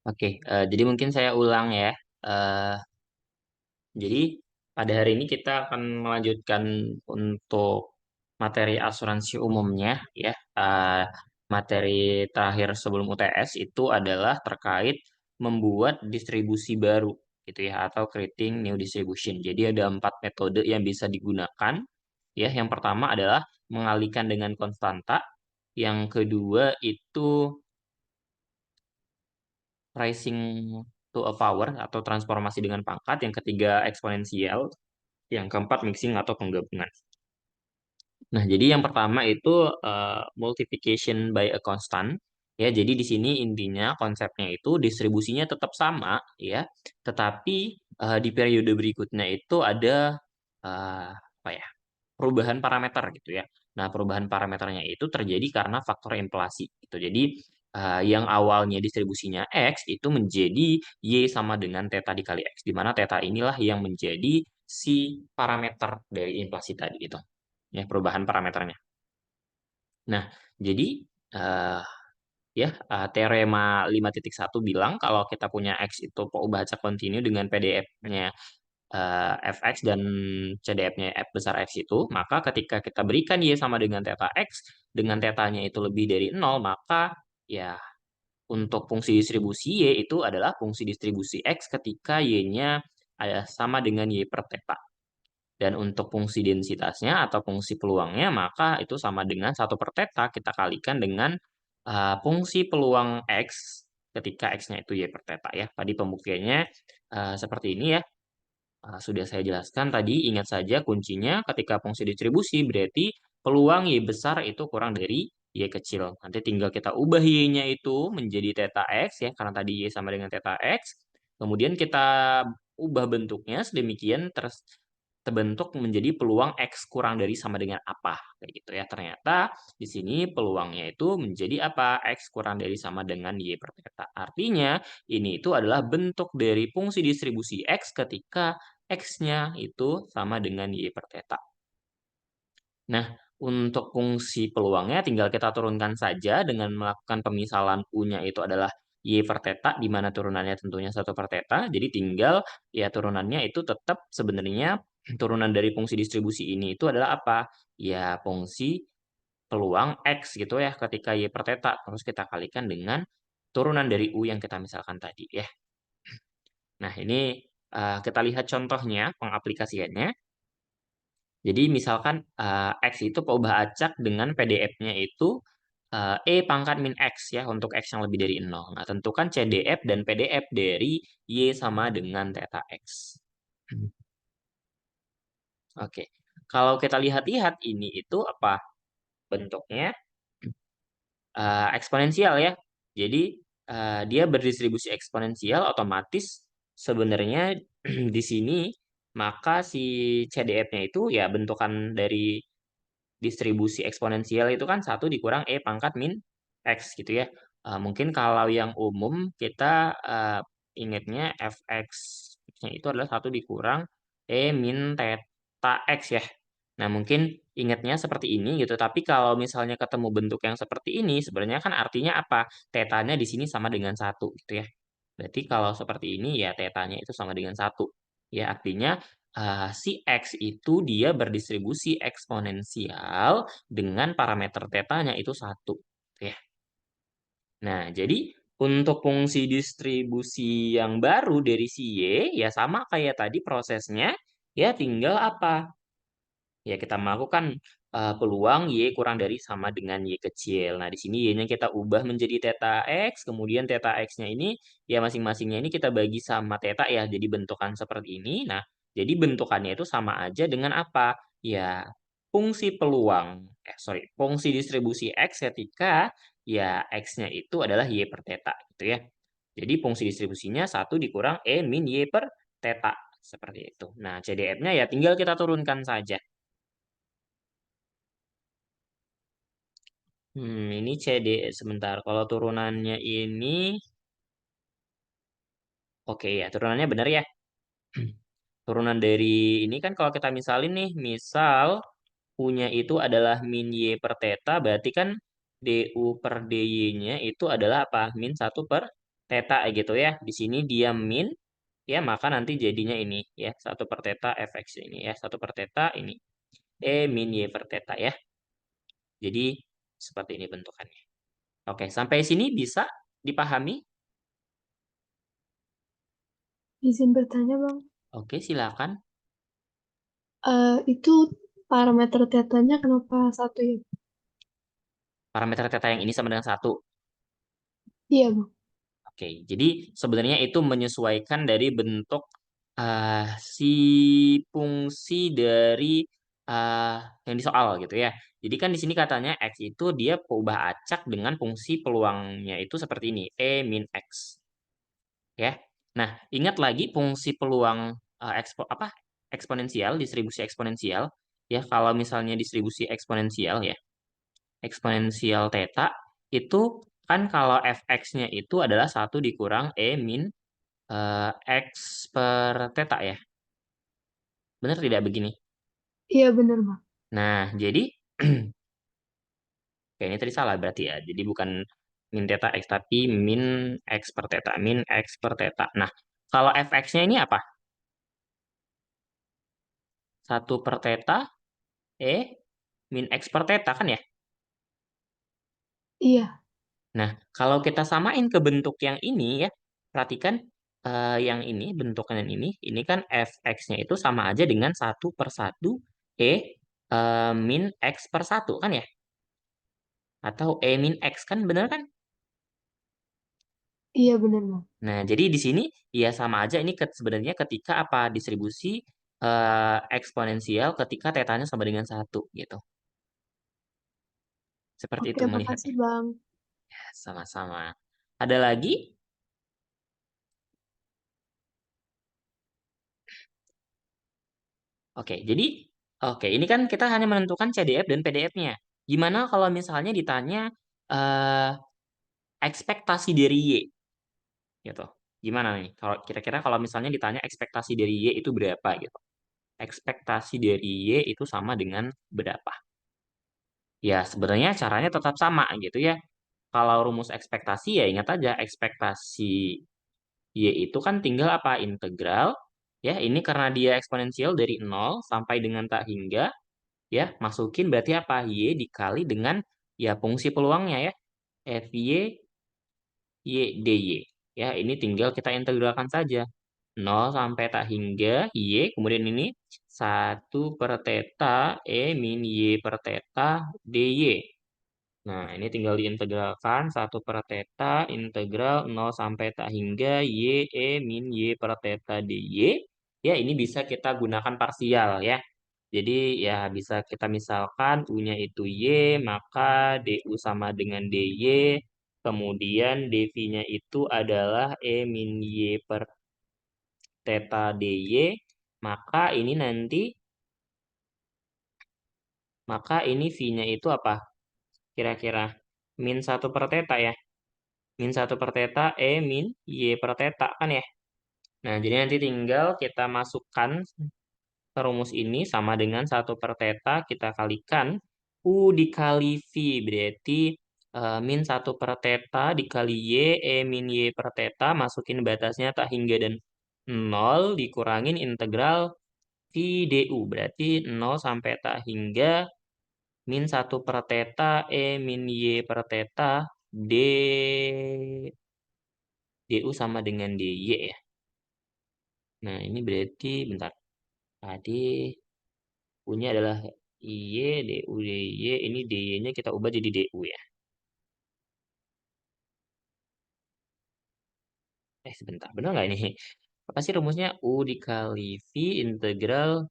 Oke, jadi mungkin saya ulang ya. Eh, jadi pada hari ini kita akan melanjutkan untuk materi asuransi umumnya ya. Materi terakhir sebelum UTS itu adalah terkait membuat distribusi baru gitu ya atau creating new distribution. Jadi ada 4 metode yang bisa digunakan ya. Yang pertama adalah mengalihkan dengan konstanta. Yang kedua itu rising to a power atau transformasi dengan pangkat, yang ketiga eksponensial, yang keempat mixing atau penggabungan. Nah, jadi yang pertama itu multiplication by a constant. Ya, jadi di sini intinya konsepnya itu distribusinya tetap sama ya, tetapi di periode berikutnya itu ada apa ya? Perubahan parameter gitu ya. Nah, perubahan parameternya itu terjadi karena faktor inflasi gitu. Jadi yang awalnya distribusinya X itu menjadi Y sama dengan theta dikali X, di mana theta inilah yang menjadi si parameter dari inflasi tadi itu. Ya, perubahan parameternya. Nah, jadi eh, ya teorema 5.1 bilang kalau kita punya X itu peubah acak kontinu dengan PDF-nya fx dan CDF-nya f besar x itu, maka ketika kita berikan y sama dengan theta x, dengan tetanya itu lebih dari 0, maka ya untuk fungsi distribusi y itu adalah fungsi distribusi x ketika y-nya sama dengan y per theta. Dan untuk fungsi densitasnya atau fungsi peluangnya, maka itu sama dengan 1/θ kita kalikan dengan fungsi peluang X ketika X-nya itu Y per theta ya. Tadi pembuktiannya seperti ini ya. Sudah saya jelaskan tadi, ingat saja kuncinya ketika fungsi distribusi berarti peluang Y besar itu kurang dari Y kecil. Nanti tinggal kita ubah Y-nya itu menjadi theta X ya, karena tadi Y sama dengan theta X. Kemudian kita ubah bentuknya sedemikian terbentuk menjadi peluang X kurang dari sama dengan apa. Kayak gitu ya. Ternyata di sini peluangnya itu menjadi apa? X kurang dari sama dengan Y per theta. Artinya ini itu adalah bentuk dari fungsi distribusi X ketika X-nya itu sama dengan Y per theta. Nah, untuk fungsi peluangnya tinggal kita turunkan saja dengan melakukan pemisalan U-nya itu adalah Y per theta, di mana turunannya tentunya 1/θ. Jadi tinggal ya turunannya itu tetap sebenarnya turunan dari fungsi distribusi ini itu adalah apa? Ya fungsi peluang X gitu ya ketika Y per theta. Terus kita kalikan dengan turunan dari U yang kita misalkan tadi ya. Nah, ini kita lihat contohnya pengaplikasiannya. Jadi misalkan X itu peubah acak dengan PDF-nya itu E pangkat min X ya untuk X yang lebih dari 0. Nah, tentukan CDF dan PDF dari Y sama dengan theta X. Oke. Kalau kita lihat-lihat ini itu apa? Bentuknya eksponensial ya. Jadi dia berdistribusi eksponensial, otomatis sebenarnya di sini maka si CDF-nya itu ya bentukan dari distribusi eksponensial itu kan 1 dikurang E pangkat min X gitu ya. Mungkin kalau yang umum kita ingatnya fx-nya itu adalah 1 dikurang E min theta X ya. Nah, mungkin ingatnya seperti ini gitu. Tapi kalau misalnya ketemu bentuk yang seperti ini, sebenarnya kan artinya apa? Tetanya di sini sama dengan 1 gitu ya. Berarti kalau seperti ini ya tetanya itu sama dengan 1. Ya, artinya si X itu dia berdistribusi eksponensial dengan parameter tetanya itu 1. Ya. Nah, jadi untuk fungsi distribusi yang baru dari si Y, ya sama kayak tadi prosesnya, ya tinggal apa? Ya, kita melakukan peluang Y kurang dari sama dengan Y kecil. Nah, di sini Y-nya kita ubah menjadi theta X, kemudian theta X-nya ini, ya masing-masingnya ini kita bagi sama theta ya, jadi bentukan seperti ini. Nah, jadi bentukannya itu sama aja dengan apa? Ya, fungsi peluang, fungsi distribusi X ketika ya X-nya itu adalah Y per theta, gitu ya. Jadi fungsi distribusinya 1 dikurang E min Y per theta, seperti itu. Nah, CDF-nya ya tinggal kita turunkan saja. Ini CD sebentar. Kalau turunannya ini, oke ya, turunannya benar ya. Turunan dari ini kan kalau kita misalin nih, misal punya itu adalah min Y per theta, berarti kan DU per DY-nya itu adalah apa? Min 1/θ. theta gitu ya. Di sini dia min, ya maka nanti jadinya ini ya, 1/theta fx ini ya, 1/theta ini. E min Y per theta ya. Jadi seperti ini bentukannya. Oke, sampai sini bisa dipahami? Izin bertanya, Bang. Oke, silakan. Itu parameter tetanya kenapa satu ya? Parameter theta yang ini sama dengan satu. Iya, Bang. Oke, jadi sebenarnya itu menyesuaikan dari bentuk si fungsi dari uh, yang di soal gitu ya. Jadi kan di sini katanya X itu dia peubah acak dengan fungsi peluangnya itu seperti ini, E min X. Ya. Nah, ingat lagi fungsi peluang eksponensial, distribusi eksponensial. Ya, kalau misalnya distribusi eksponensial ya, eksponensial theta itu kan kalau fx-nya itu adalah satu dikurang E min X per theta ya. Benar tidak begini? Iya, bener, Bang. Nah, jadi kayak ini tadi salah berarti ya. Jadi bukan min theta X tapi min X per theta, min X per theta. Nah, kalau fx-nya ini apa? Satu per theta E min X per theta kan ya? Iya, Nah, kalau kita samain ke bentuk yang ini ya, perhatikan yang ini, bentuk yang ini kan fx-nya itu sama aja dengan 1/1 E min X per 1 kan ya? Atau E min X kan bener kan? iya bener, Bang. Nah, jadi di sini ya sama aja ini sebenarnya ketika apa distribusi eksponensial ketika tetanya sama dengan satu gitu. Seperti Oke, itu makasih, melihatnya. Bang. Sama-sama. Ada lagi? Oke, jadi oke, ini kan kita hanya menentukan CDF dan PDF-nya. Gimana kalau misalnya ditanya eh, ekspektasi dari Y gitu. Gimana nih? Kalau kira-kira kalau misalnya ditanya ekspektasi dari Y itu berapa gitu. Ekspektasi dari Y itu sama dengan berapa? Ya, sebenarnya caranya tetap sama gitu ya. Kalau rumus ekspektasi ya ingat aja ekspektasi Y itu kan tinggal apa? Integral. Ya, ini karena dia eksponensial dari nol sampai dengan tak hingga. Ya, masukin berarti apa? Y dikali dengan ya fungsi peluangnya ya. FY Y DY. Ya, ini tinggal kita integralkan saja. Nol sampai tak hingga Y, kemudian ini 1/theta E min Y per theta DY. Nah, ini tinggal diintegralkan 1/theta integral 0 sampai tak hingga Y E min Y per theta DY. Ya, ini bisa kita gunakan parsial ya. Jadi ya bisa kita misalkan U-nya itu Y, maka DU sama dengan DY. Kemudian dV-nya itu adalah E min Y per theta DY. Maka ini nanti, maka ini V-nya itu apa? Kira-kira min 1/theta ya. Min 1/theta E min Y per theta kan ya. Nah, jadi nanti tinggal kita masukkan rumus ini sama dengan 1/theta kita kalikan U dikali V berarti min 1/theta dikali Y E min Y per theta masukin batasnya tak hingga dan nol dikurangin integral V du berarti nol sampai tak hingga min 1/theta E min Y per theta D du sama dengan dy ya. Nah ini berarti bentar tadi punya adalah IY, DU, DY. Ini DY-nya kita ubah jadi DU ya. Sebentar. Benar nggak ini? Apa sih rumusnya? U dikali V integral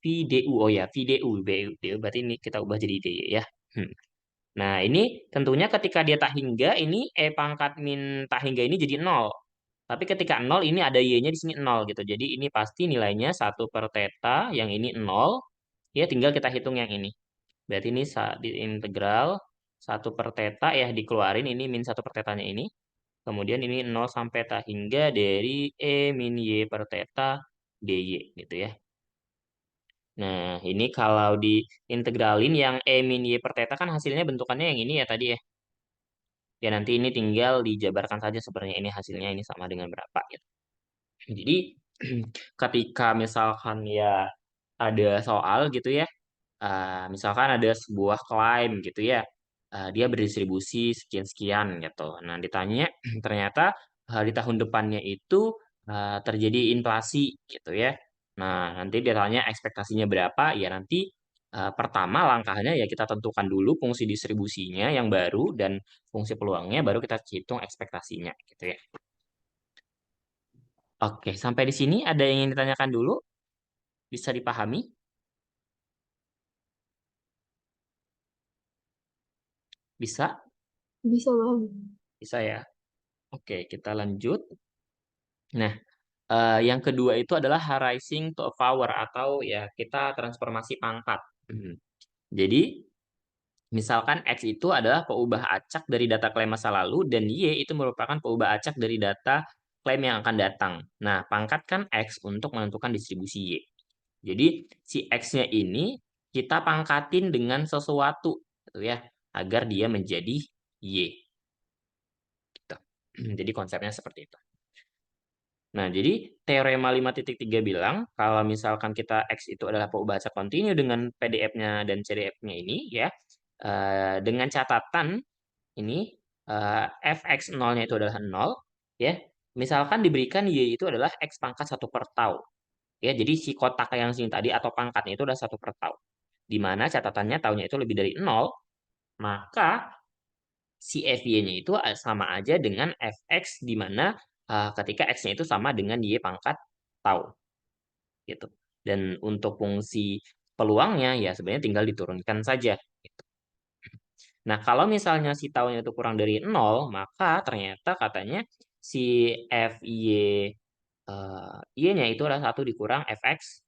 V DU. Oh ya, V DU. DU berarti ini kita ubah jadi DY ya. Hmm. Nah, ini tentunya ketika dia tak hingga, ini E pangkat min tak hingga ini jadi nol. Tapi ketika nol, ini ada Y-nya di sini nol gitu. Jadi ini pasti nilainya 1/theta, yang ini nol. Ya, tinggal kita hitung yang ini. Berarti ini di integral 1/theta ya dikeluarin ini min 1/thetanya ini. Kemudian ini nol sampai tak hingga dari E min Y per theta dy gitu ya. Nah, ini kalau diintegralin yang E min Y per theta kan hasilnya bentukannya yang ini ya tadi ya. Ya nanti ini tinggal dijabarkan saja sebenarnya ini hasilnya ini sama dengan berapa gitu. Jadi ketika misalkan ya ada soal gitu ya, misalkan ada sebuah klaim gitu ya, dia berdistribusi sekian-sekian gitu. Nah, ditanya ternyata di tahun depannya itu terjadi inflasi gitu ya. Nah, nanti dia tanya ekspektasinya berapa, ya nanti pertama langkahnya ya kita tentukan dulu fungsi distribusinya yang baru dan fungsi peluangnya, baru kita hitung ekspektasinya gitu ya. Oke, sampai di sini ada yang ingin ditanyakan dulu? Bisa dipahami? Bisa? Bisa bang. Bisa ya? Oke, kita lanjut. Nah, yang kedua itu adalah rising to a power atau ya kita transformasi pangkat. Mhm. Jadi, misalkan X itu adalah peubah acak dari data klaim masa lalu dan Y itu merupakan peubah acak dari data klaim yang akan datang. Nah, pangkat kan X untuk menentukan distribusi Y. Jadi, si X-nya ini kita pangkatin dengan sesuatu gitu ya, agar dia menjadi Y gitu. Jadi konsepnya seperti itu. Nah, jadi teorema 5.3 bilang kalau misalkan kita X itu adalah pembaca kontinu dengan PDF-nya dan CDF-nya ini ya, dengan catatan ini fx 0-nya itu adalah 0 ya. Misalkan diberikan Y itu adalah X pangkat 1 per tau. Ya, jadi si kotak yang sini tadi atau pangkatnya itu adalah 1 per tau. Di mana catatannya taunya itu lebih dari 0, maka si FY-nya itu sama aja dengan Fx di mana ketika X-nya itu sama dengan Y pangkat tau gitu. Dan untuk fungsi peluangnya ya sebenarnya tinggal diturunkan saja gitu. Nah, kalau misalnya si taunya itu kurang dari 0, maka ternyata katanya si FY Y-nya itu adalah 1 dikurang Fx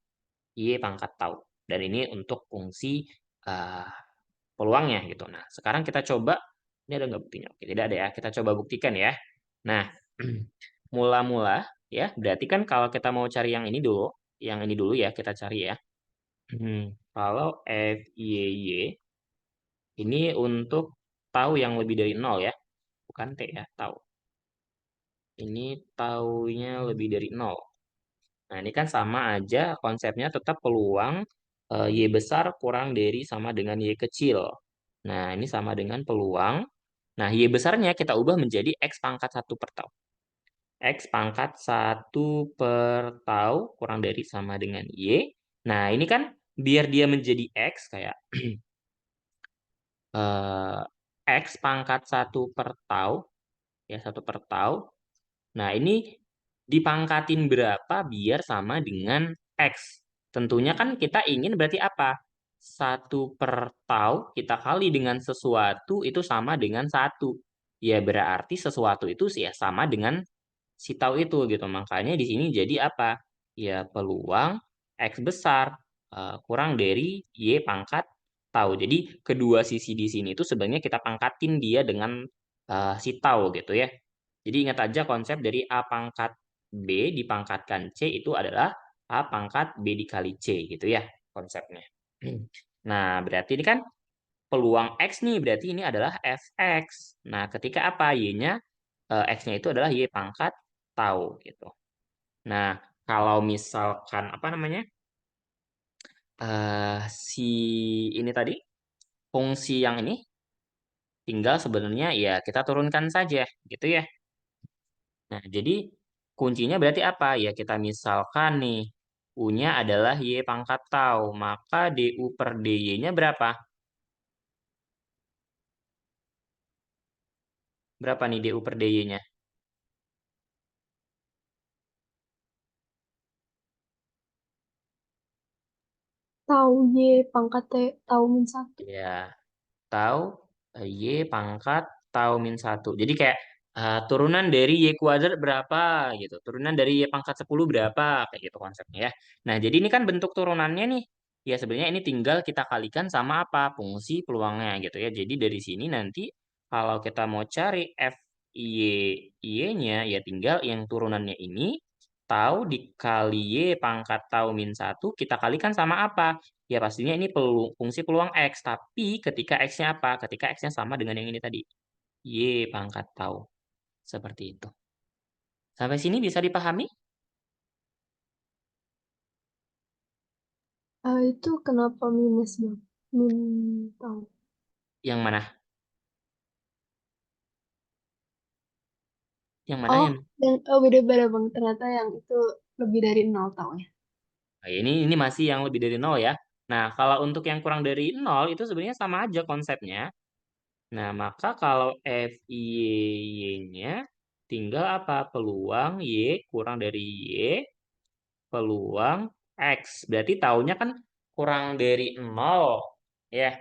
Y pangkat tau. Dan ini untuk fungsi eh, peluangnya gitu. Nah, sekarang kita coba, ini ada nggak buktinya? Oke, tidak ada ya. Kita coba buktikan ya. Nah, mula-mula ya, berarti kan kalau kita mau cari yang ini dulu ya, kita cari ya. Kalau FYY ini untuk tahu yang lebih dari 0 ya, bukan T ya, tahu. Ini taunya lebih dari 0. Nah, ini kan sama aja konsepnya tetap peluang Y besar kurang dari sama dengan Y kecil. Nah, ini sama dengan peluang. Nah, Y besarnya kita ubah menjadi X pangkat 1 per tau. X pangkat 1 per tau kurang dari sama dengan Y. Nah, ini kan biar dia menjadi X kayak eh, X pangkat 1 per tau. Ya, 1 per tau. Nah, ini dipangkatin berapa biar sama dengan X. Tentunya kan kita ingin berarti apa? 1 per tau kita kali dengan sesuatu itu sama dengan 1. Ya berarti sesuatu itu ya sama dengan si tau itu gitu. Makanya di sini jadi apa? Ya peluang X besar kurang dari Y pangkat tau. Jadi kedua sisi di sini itu sebenarnya kita pangkatin dia dengan si tau gitu ya. Jadi ingat aja konsep dari A pangkat B dipangkatkan C itu adalah A pangkat B dikali C gitu ya konsepnya. Nah, berarti ini kan peluang X nih, berarti ini adalah Fx. Nah, ketika apa? Y-nya, X-nya itu adalah Y pangkat tau gitu. Nah, kalau misalkan apa namanya? Si ini tadi, fungsi yang ini tinggal sebenarnya ya kita turunkan saja gitu ya. Nah, jadi kuncinya berarti apa? Ya kita misalkan nih, U-nya adalah Y pangkat tau, maka DU per DY-nya berapa? Berapa nih DU per DY-nya? Tahu Y pangkat T tahu min satu. Ya, tau Y pangkat tau min 1. Jadi kayak turunan dari Y kuadrat berapa gitu. Turunan dari Y pangkat 10 berapa kayak gitu konsepnya ya. Nah, jadi ini kan bentuk turunannya nih. Ya sebenarnya ini tinggal kita kalikan sama apa? Fungsi peluangnya gitu ya. Jadi dari sini nanti kalau kita mau cari F Y-nya ya tinggal yang turunannya ini tau dikali Y pangkat tau min 1 kita kalikan sama apa? Ya pastinya ini fungsi peluang X, tapi ketika X-nya apa? Ketika X-nya sama dengan yang ini tadi. Y pangkat tau. Seperti itu. Sampai sini bisa dipahami? Itu kenapa minus bang? Min tahu. Yang mana? Yang mana Oh, yang yang beda-beda bang. Ternyata yang itu lebih dari 0 tahu ya. Nah, ini masih yang lebih dari nol ya. Nah, kalau untuk yang kurang dari nol itu sebenarnya sama aja konsepnya. Nah, maka kalau FIY-nya tinggal apa? Peluang Y kurang dari Y, peluang X. Berarti taunya kan kurang dari nol. Ya,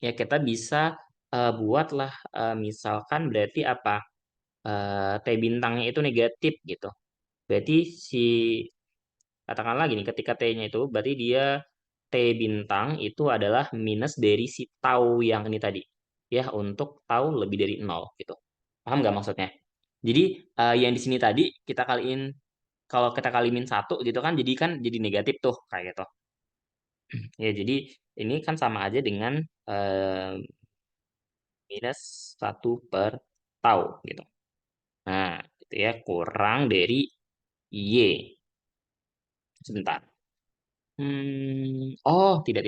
ya kita bisa buatlah misalkan berarti apa? T bintangnya itu negatif gitu. Berarti si katakanlah gini, ketika T-nya itu berarti dia T bintang itu adalah minus dari si tau yang ini tadi. Ya, untuk tau lebih dari nol gitu. Paham nggak maksudnya? Jadi yang di sini tadi kita kaliin kalau kita kali min satu gitu kan jadi negatif tuh kayak gitu. Ya, jadi ini kan sama aja dengan eh, minus satu per tau gitu. Nah, gitu ya kurang dari Y. Sebentar. Oh, tidak.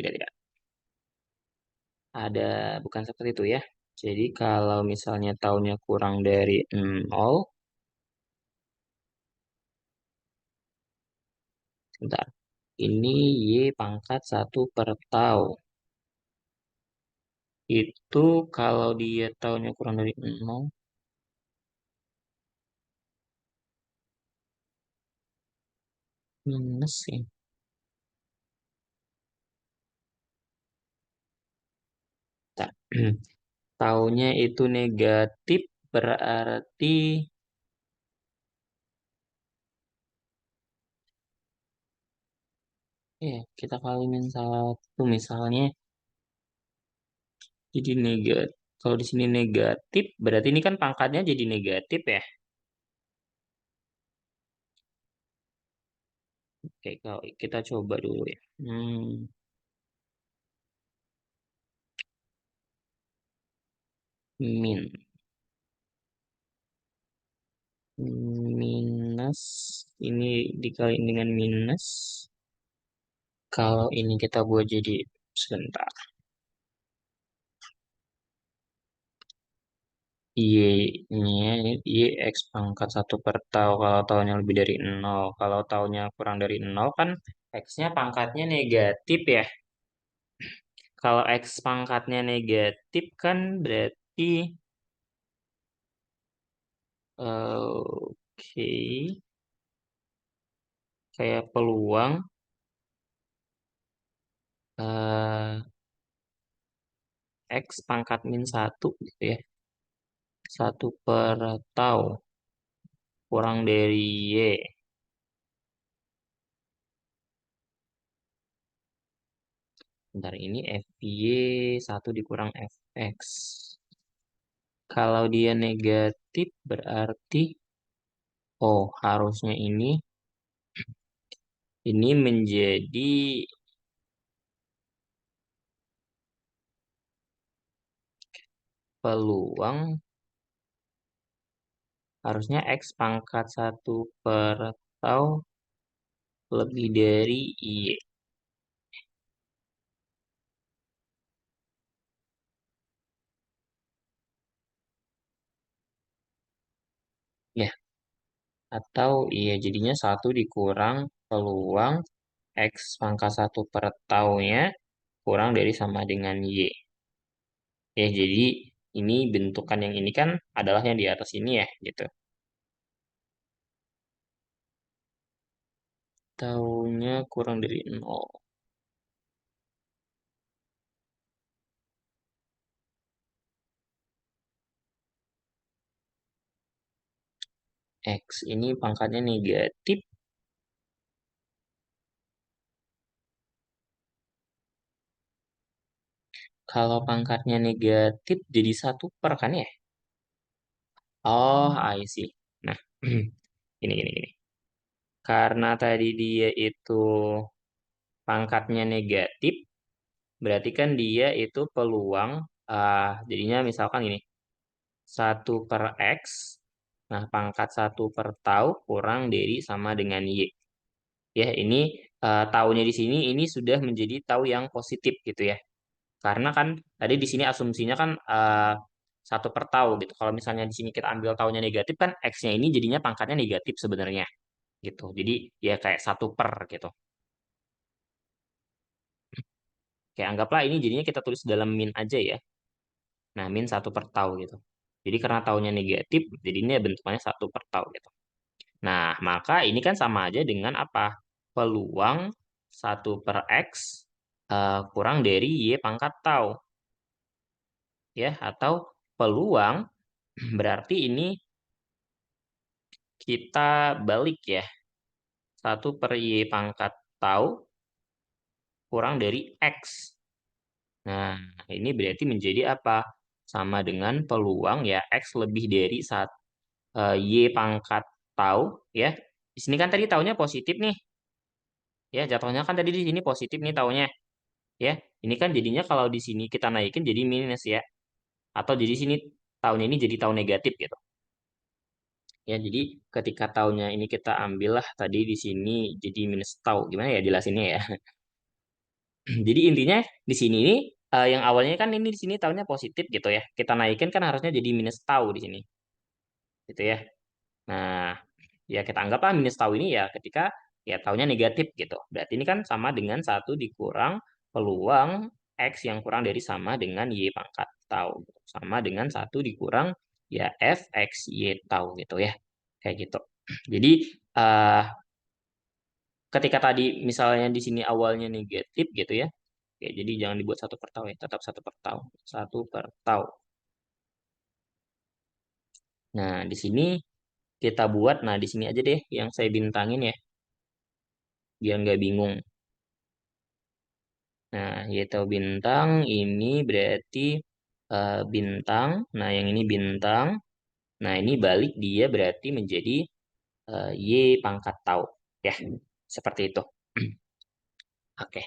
Ada bukan seperti itu ya. Jadi kalau misalnya tahunnya kurang dari nol, sebentar. Ini Y pangkat satu per tau. Itu kalau dia tahunnya kurang dari nol, minus ya. Bentar. Tahunnya itu negatif berarti ya kita kali min satu misalnya jadi negatif. Kalau di sini negatif berarti ini kan pangkatnya jadi negatif ya. Oke, kalau kita coba dulu ya. Min minus ini dikali dengan minus. Kalau ini kita buat jadi sebentar. Y-nya Y X pangkat satu per tau. Kalau taunya lebih dari nol. Kalau taunya kurang dari nol kan X-nya pangkatnya negatif ya. Kalau X pangkatnya negatif kan berarti oke kayak peluang eh, X pangkat min satu gitu ya. Satu per tau kurang dari Y. Bentar ini FY satu dikurang FX. Kalau dia negatif berarti harusnya ini menjadi peluang harusnya X pangkat satu per tau lebih dari Y. Ya, atau iya jadinya satu dikurang peluang X pangkat satu per taunya kurang dari sama dengan Y. Ya, jadi ini bentukan yang ini kan adalah yang di atas ini ya, gitu. Taunya kurang dari nol. X ini pangkatnya negatif. Kalau pangkatnya negatif jadi satu per kan ya? Oh, I see. Nah, gini. Karena tadi dia itu pangkatnya negatif, berarti kan dia itu peluang, jadinya misalkan ini. 1 per X. Nah, pangkat 1 per tau kurang dari sama dengan Y. Ya, ini taunya di sini ini sudah menjadi tau yang positif gitu ya. Karena kan tadi di sini asumsinya kan 1 per tau gitu. Kalau misalnya di sini kita ambil taunya negatif kan X-nya ini jadinya pangkatnya negatif sebenarnya gitu. Jadi ya kayak 1 per gitu. Kayak anggaplah ini jadinya kita tulis dalam min aja ya. Nah, min 1 per tau gitu. Jadi karena taunya negatif, jadi ini bentuknya 1 per tau gitu. Nah, maka ini kan sama aja dengan apa? Peluang 1 per X kurang dari Y pangkat tau. Ya, atau peluang berarti ini kita balik ya. 1 per Y pangkat tau kurang dari X. Nah, ini berarti menjadi apa? Sama dengan peluang ya X lebih dari Y pangkat tau ya. Di sini kan tadi taunya positif nih. Ya, jatuhnya kan tadi di sini positif nih taunya. Ya, ini kan jadinya kalau di sini kita naikin jadi minus ya. Atau jadi sini taunya ini jadi tau negatif gitu. Ya, jadi ketika taunya ini kita ambil lah tadi di sini jadi minus tau. Gimana ya jelasinnya ya? Jadi intinya di sini ini yang awalnya kan ini di sini taunya positif gitu ya. Kita naikin kan harusnya jadi minus tau di sini. Gitu ya. Nah, ya kita anggaplah minus tau ini ya ketika ya taunya negatif gitu. Berarti ini kan sama dengan 1 dikurang peluang X yang kurang dari sama dengan Y pangkat tau. Sama dengan 1 dikurang ya F X Y tau gitu ya. Kayak gitu. Jadi eh, ketika tadi misalnya di sini awalnya negatif gitu ya. Oke, jadi jangan dibuat 1 per tau ya, tetap 1 per tau. 1 per tau. Nah, di sini kita buat, nah di sini aja deh yang saya bintangin ya, biar nggak bingung. Nah, yaitu bintang ini berarti bintang. Nah, yang ini bintang. Nah, ini balik dia berarti menjadi Y pangkat tau. Ya, seperti itu. Oke.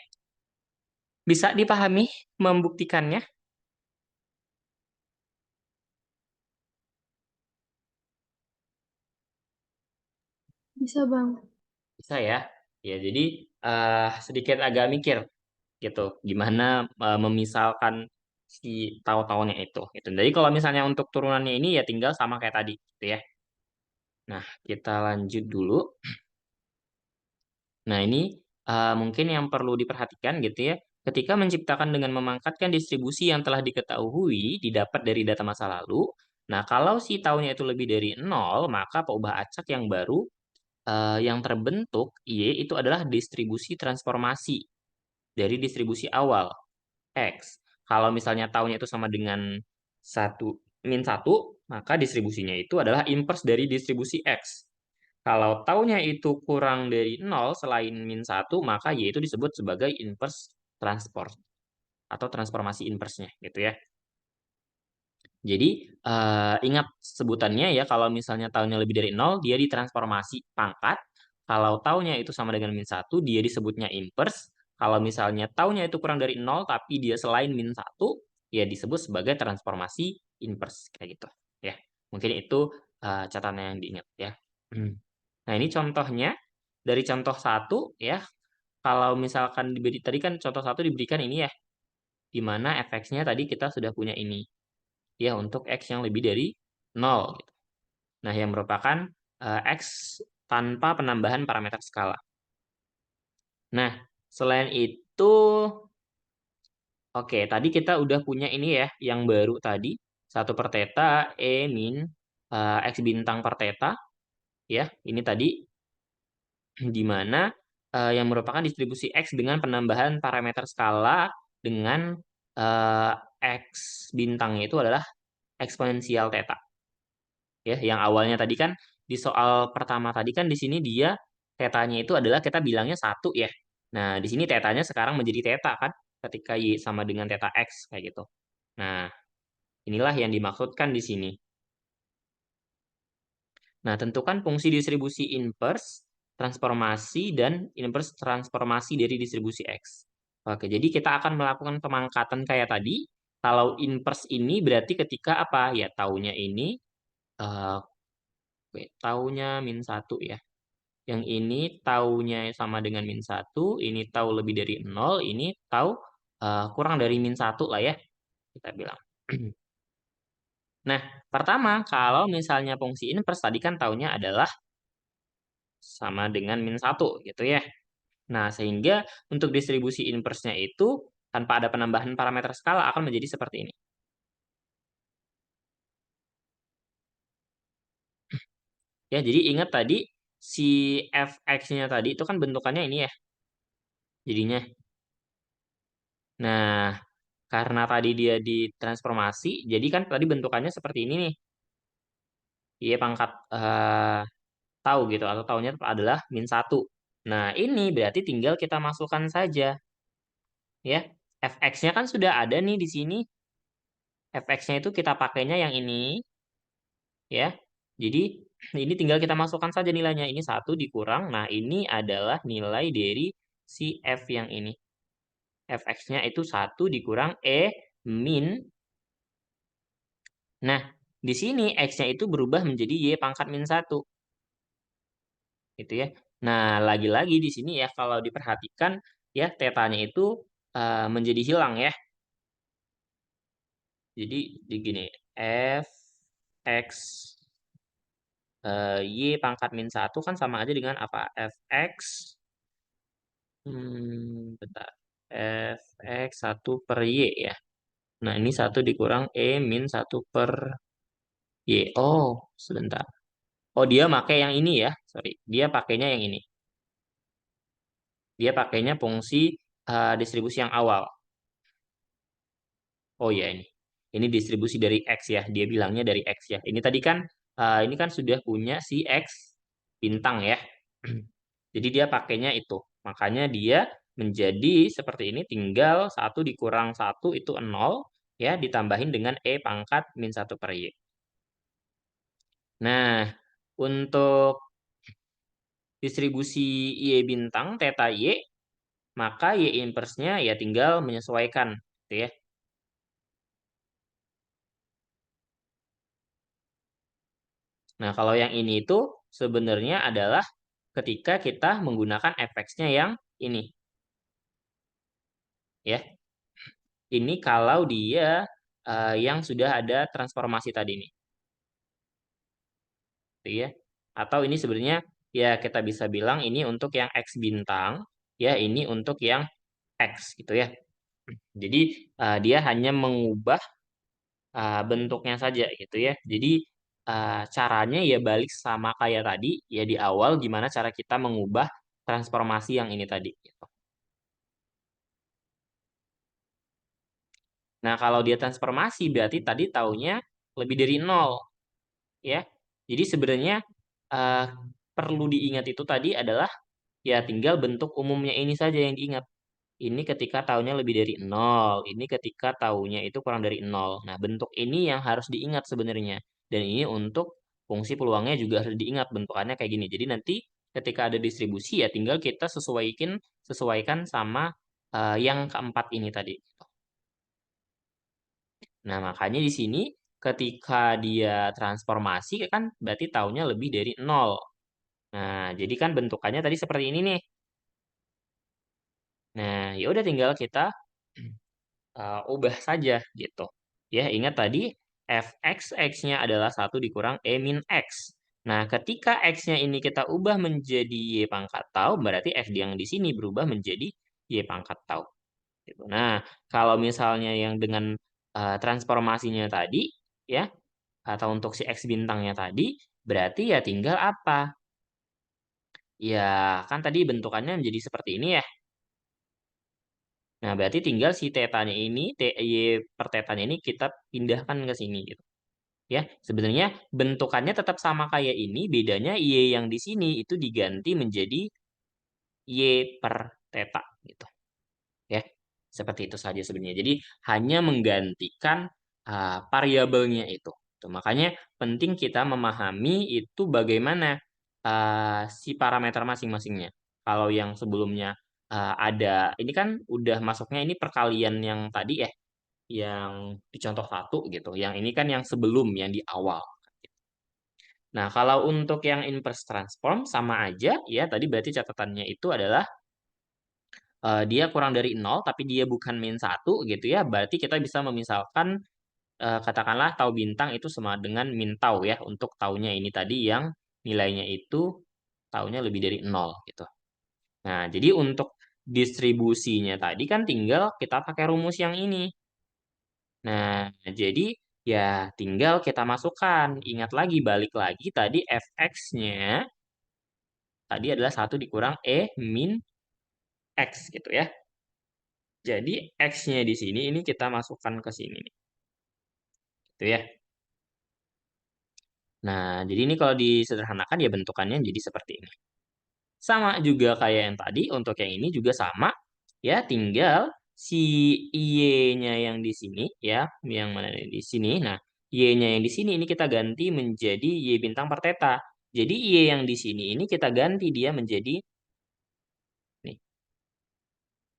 Bisa dipahami membuktikannya? Bisa, Bang. Bisa ya. Ya, jadi sedikit agak mikir gitu. Gimana memisalkan si tahu-tahunya itu. Gitu. Jadi kalau misalnya untuk turunannya ini ya tinggal sama kayak tadi, gitu ya. Nah, kita lanjut dulu. Nah, ini mungkin yang perlu diperhatikan gitu ya. Ketika menciptakan dengan memangkatkan distribusi yang telah diketahui didapat dari data masa lalu. Nah, kalau si tahunnya itu lebih dari 0, maka peubah acak yang baru yang terbentuk Y itu adalah distribusi transformasi dari distribusi awal X. Kalau misalnya tahunnya itu sama dengan 1 - 1, maka distribusinya itu adalah inverse dari distribusi X. Kalau taunya itu kurang dari 0 selain -1, maka Y itu disebut sebagai inverse transport atau transformasi inverse-nya gitu ya. Jadi ingat sebutannya ya kalau misalnya taunya lebih dari 0 dia ditransformasi pangkat. Kalau taunya itu sama dengan -1 dia disebutnya inverse. Kalau misalnya taunya itu kurang dari 0 tapi dia selain -1 ya disebut sebagai transformasi inverse kayak gitu ya. Mungkin itu catatan yang diingat ya. Nah, ini contohnya dari contoh satu ya. Kalau misalkan diberi tadi kan contoh satu diberikan ini ya, di mana fx-nya tadi kita sudah punya ini ya untuk x yang lebih dari 0 gitu. Nah, yang merupakan x tanpa penambahan parameter skala. Nah, selain itu oke, tadi kita udah punya ini ya yang baru tadi 1 per theta E min X bintang per theta ya. Ini tadi di mana yang merupakan distribusi X dengan penambahan parameter skala dengan eh, X bintangnya itu adalah eksponensial theta. Ya, yang awalnya tadi kan di soal pertama tadi kan di sini dia tetanya itu adalah kita bilangnya 1 ya. Nah, di sini tetanya sekarang menjadi theta kan ketika Y sama dengan theta X kayak gitu. Nah, inilah yang dimaksudkan di sini. Nah, tentukan fungsi distribusi inverse, transformasi, dan inverse transformasi dari distribusi X. Oke, jadi kita akan melakukan pemangkatan kayak tadi, Kalau inverse ini berarti ketika apa? Ya taunya ini eh taunya min satu ya. Yang ini taunya sama dengan min satu, ini tahu lebih dari nol, ini tahu kurang dari min satu lah ya, kita bilang. Nah, pertama, kalau misalnya fungsi inverse tadi kan taunya adalah sama dengan min satu gitu ya. Nah, sehingga untuk distribusi inverse-nya itu tanpa ada penambahan parameter skala akan menjadi seperti ini. Ya, jadi ingat tadi si fx-nya tadi itu kan bentukannya ini ya, jadinya. Nah, karena tadi dia ditransformasi, jadi kan tadi bentukannya seperti ini nih. Iya pangkat tahu gitu, atau taunya adalah min satu. Nah, ini berarti tinggal kita masukkan saja. Ya, fx-nya kan sudah ada nih di sini. Fx-nya itu kita pakainya yang ini. Ya, jadi ini tinggal kita masukkan saja nilainya. Ini satu dikurang. Nah, ini adalah nilai dari si f yang ini. Fx-nya itu satu dikurang min. Nah, di sini x-nya itu berubah menjadi y pangkat min satu. Gitu ya. Nah, lagi-lagi di sini ya kalau diperhatikan ya tetanya itu menjadi hilang ya. Jadi di gini, f x y pangkat min satu kan sama aja dengan apa? Fx bentar. Fx satu per y ya. Nah, ini satu dikurang min satu per y. Oh, sebentar. Oh, dia pakai yang ini ya. Sorry, dia pakainya yang ini. Dia pakainya fungsi distribusi yang awal. Oh ya ini. Ini distribusi dari X ya. Dia bilangnya dari X ya. Ini kan sudah punya si X bintang ya. Jadi dia pakainya itu. Makanya dia menjadi seperti ini, tinggal satu dikurang satu itu nol ya, ditambahin dengan pangkat min satu per Y. Nah, untuk distribusi Y bintang theta Y, maka Y inverse-nya ya tinggal menyesuaikan gitu ya. Nah, kalau yang ini itu sebenarnya adalah ketika kita menggunakan fx-nya yang ini. Ya, ini kalau dia yang sudah ada transformasi tadi nih. Gitu ya. Atau ini sebenarnya ya kita bisa bilang ini untuk yang x bintang, ya ini untuk yang x gitu ya. Jadi dia hanya mengubah bentuknya saja gitu ya. Jadi caranya ya balik sama kayak tadi ya di awal gimana cara kita mengubah transformasi yang ini tadi gitu. Nah, kalau dia transformasi berarti tadi taunya lebih dari nol ya. Jadi sebenarnya eh, perlu diingat itu tadi adalah ya tinggal bentuk umumnya ini saja yang diingat. Ini ketika taunya lebih dari nol, ini ketika taunya itu kurang dari nol. Nah, bentuk ini yang harus diingat sebenarnya. Dan ini untuk fungsi peluangnya juga harus diingat bentukannya kayak gini. Jadi nanti ketika ada distribusi ya tinggal kita sesuaikan sama yang keempat ini tadi. Nah, makanya di sini ketika dia transformasi kan berarti taunya lebih dari nol. Nah, jadi kan bentukannya tadi seperti ini nih. Nah, ya udah tinggal kita ubah saja gitu. Ya, ingat tadi fx x-nya adalah satu dikurang min x. Nah, ketika x-nya ini kita ubah menjadi y pangkat tau, berarti f yang di sini berubah menjadi y pangkat tau. Gitu. Nah, kalau misalnya yang dengan transformasinya tadi, ya, atau untuk si X bintangnya tadi, berarti ya tinggal apa? Ya, kan tadi bentukannya menjadi seperti ini ya. Nah, berarti tinggal si tetanya ini, y per tetanya ini kita pindahkan ke sini gitu. Ya, sebenarnya bentukannya tetap sama kayak ini, bedanya y yang di sini itu diganti menjadi y per teta gitu. Ya, seperti itu saja sebenarnya. Jadi hanya menggantikan variabelnya itu. Tuh, makanya penting kita memahami itu bagaimana si parameter masing-masingnya. Kalau yang sebelumnya ada, ini kan udah masuknya ini perkalian yang tadi ya. yang di contoh satu gitu. Yang ini kan yang sebelum, yang di awal. Nah, kalau untuk yang inverse transform sama aja ya, tadi berarti catatannya itu adalah dia kurang dari nol tapi dia bukan min satu gitu ya. Berarti kita bisa memisalkan katakanlah tau bintang itu sama dengan min tau ya untuk taunya ini tadi yang nilainya itu taunya lebih dari nol gitu. Nah, jadi untuk distribusinya tadi kan tinggal kita pakai rumus yang ini. Nah, jadi ya tinggal kita masukkan. Ingat lagi, balik lagi tadi fx-nya tadi adalah 1 dikurang E min X gitu ya. Jadi X-nya di sini ini kita masukkan ke sini nih. Gitu ya. Nah, jadi ini kalau disederhanakan ya bentukannya jadi seperti ini. Sama juga kayak yang tadi, untuk yang ini juga sama. Ya, tinggal si Y-nya yang di sini ya, yang mana di sini. Nah, Y-nya yang di sini ini kita ganti menjadi Y bintang per theta. Jadi Y yang di sini ini kita ganti dia menjadi nih,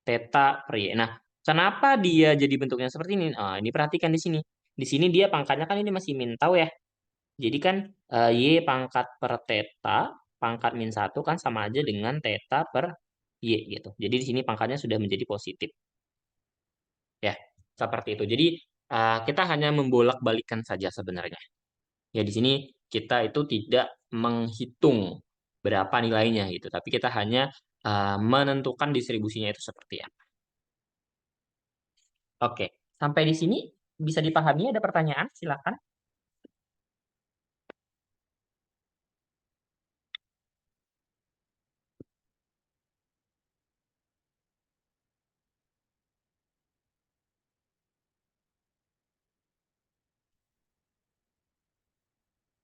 theta per Y. Nah, kenapa dia jadi bentuknya seperti ini? Ah, ini perhatikan di sini. Di sini dia pangkatnya kan ini masih min tau ya. Jadi kan Y pangkat per theta, pangkat min satu kan sama aja dengan theta per Y gitu. Jadi di sini pangkatnya sudah menjadi positif. Ya, seperti itu. Jadi kita hanya membolak-balikan saja sebenarnya. Ya, di sini kita itu tidak menghitung berapa nilainya gitu, tapi kita hanya menentukan distribusinya itu seperti apa. Oke, sampai di sini bisa dipahami? Ada pertanyaan? Silakan.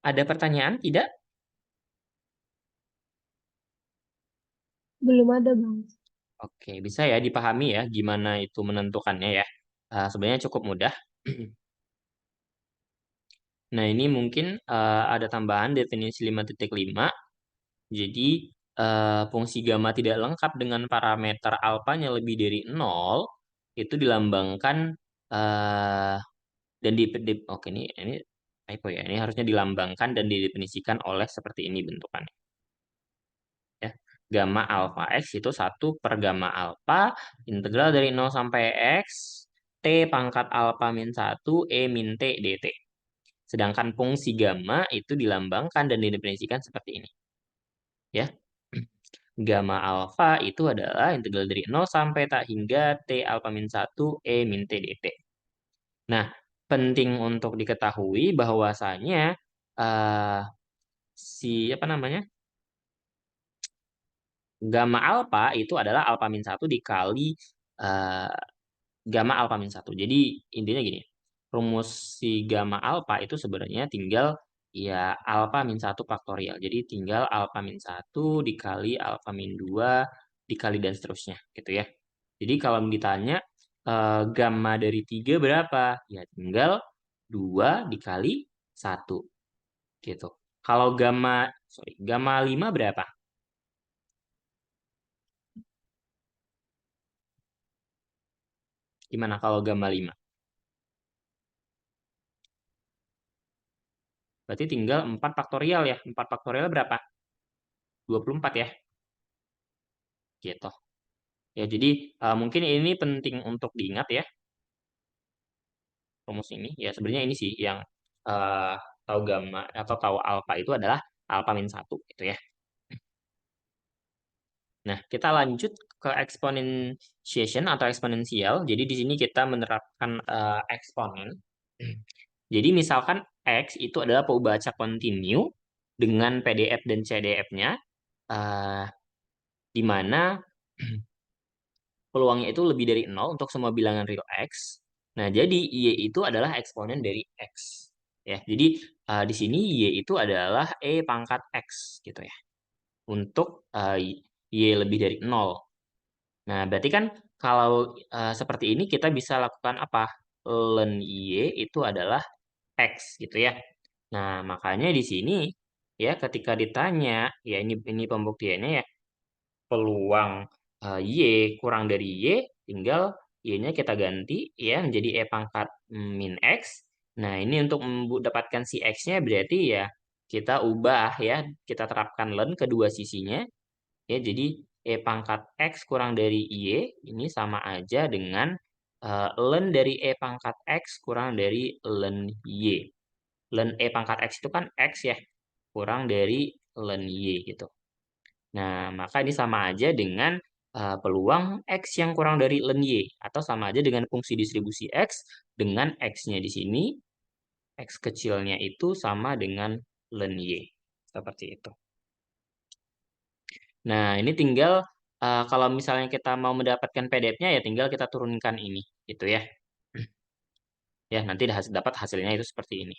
Ada pertanyaan? Tidak? Belum ada, Bang. Oke, bisa ya dipahami ya gimana itu menentukannya ya. Sebenarnya cukup mudah. Nah, ini mungkin ada tambahan definisi 5.5. Jadi, fungsi gamma tidak lengkap dengan parameter alfanya lebih dari 0, itu dilambangkan eh, dan oke, ini typo ya. Ini harusnya dilambangkan dan didefinisikan oleh seperti ini bentukannya. Ya. Gamma alfa X itu 1/gamma alfa integral dari 0 sampai X T pangkat alfa min 1 E min T dt. Sedangkan fungsi gamma itu dilambangkan dan didefinisikan seperti ini. Ya. Gamma alfa itu adalah integral dari 0 sampai tak hingga T alfa min 1 E min T dt. Nah, penting untuk diketahui bahwasanya eh, si apa namanya? Gamma alfa itu adalah alfa min 1 dikali eh, gamma alfa min 1. Jadi intinya gini, rumus si gamma alfa itu sebenarnya tinggal ya alfa min 1 faktorial. Jadi tinggal alfa min 1 dikali alfa min 2 dikali dan seterusnya gitu ya. Jadi kalau ditanya gamma dari 3 berapa? Ya tinggal 2 dikali 1 gitu. Kalau gamma 5 berapa? Gimana kalau gamma 5? Berarti tinggal 4 faktorial ya. 4 faktorial berapa? 24 ya. Gitu. Ya, jadi mungkin ini penting untuk diingat ya, rumus ini. Ya, sebenarnya ini sih yang eh, tahu gamma atau tahu alfa itu adalah alfa min 1 gitu ya. Nah, kita lanjut ke exponentiation atau eksponensial. Jadi di sini kita menerapkan eksponen. Jadi misalkan X itu adalah pembaca kontinu dengan PDF dan CDF-nya, di mana peluangnya itu lebih dari 0 untuk semua bilangan real X. Nah, jadi Y itu adalah eksponen dari X. Ya, jadi di sini Y itu adalah E pangkat X gitu ya. Untuk Y lebih dari 0. Nah, berarti kan kalau seperti ini kita bisa lakukan apa? Ln Y itu adalah X gitu ya. Nah, makanya di sini ya ketika ditanya, ya ini pembuktiannya ya, peluang Y kurang dari Y tinggal Y-nya kita ganti ya menjadi E pangkat min X. Nah, ini untuk mendapatkan si X-nya berarti ya kita ubah ya, kita terapkan len kedua sisinya. Ya, jadi E pangkat X kurang dari Y ini sama aja dengan len dari E pangkat X kurang dari len Y. Len E pangkat X itu kan X ya, kurang dari len Y gitu. Nah, maka ini sama aja dengan peluang X yang kurang dari len Y. Atau sama aja dengan fungsi distribusi X dengan X-nya di sini, X kecilnya itu sama dengan len Y. Seperti itu. Nah, ini tinggal kalau misalnya kita mau mendapatkan PDF-nya ya tinggal kita turunkan ini, gitu ya. Ya, nanti dapat hasilnya itu seperti ini.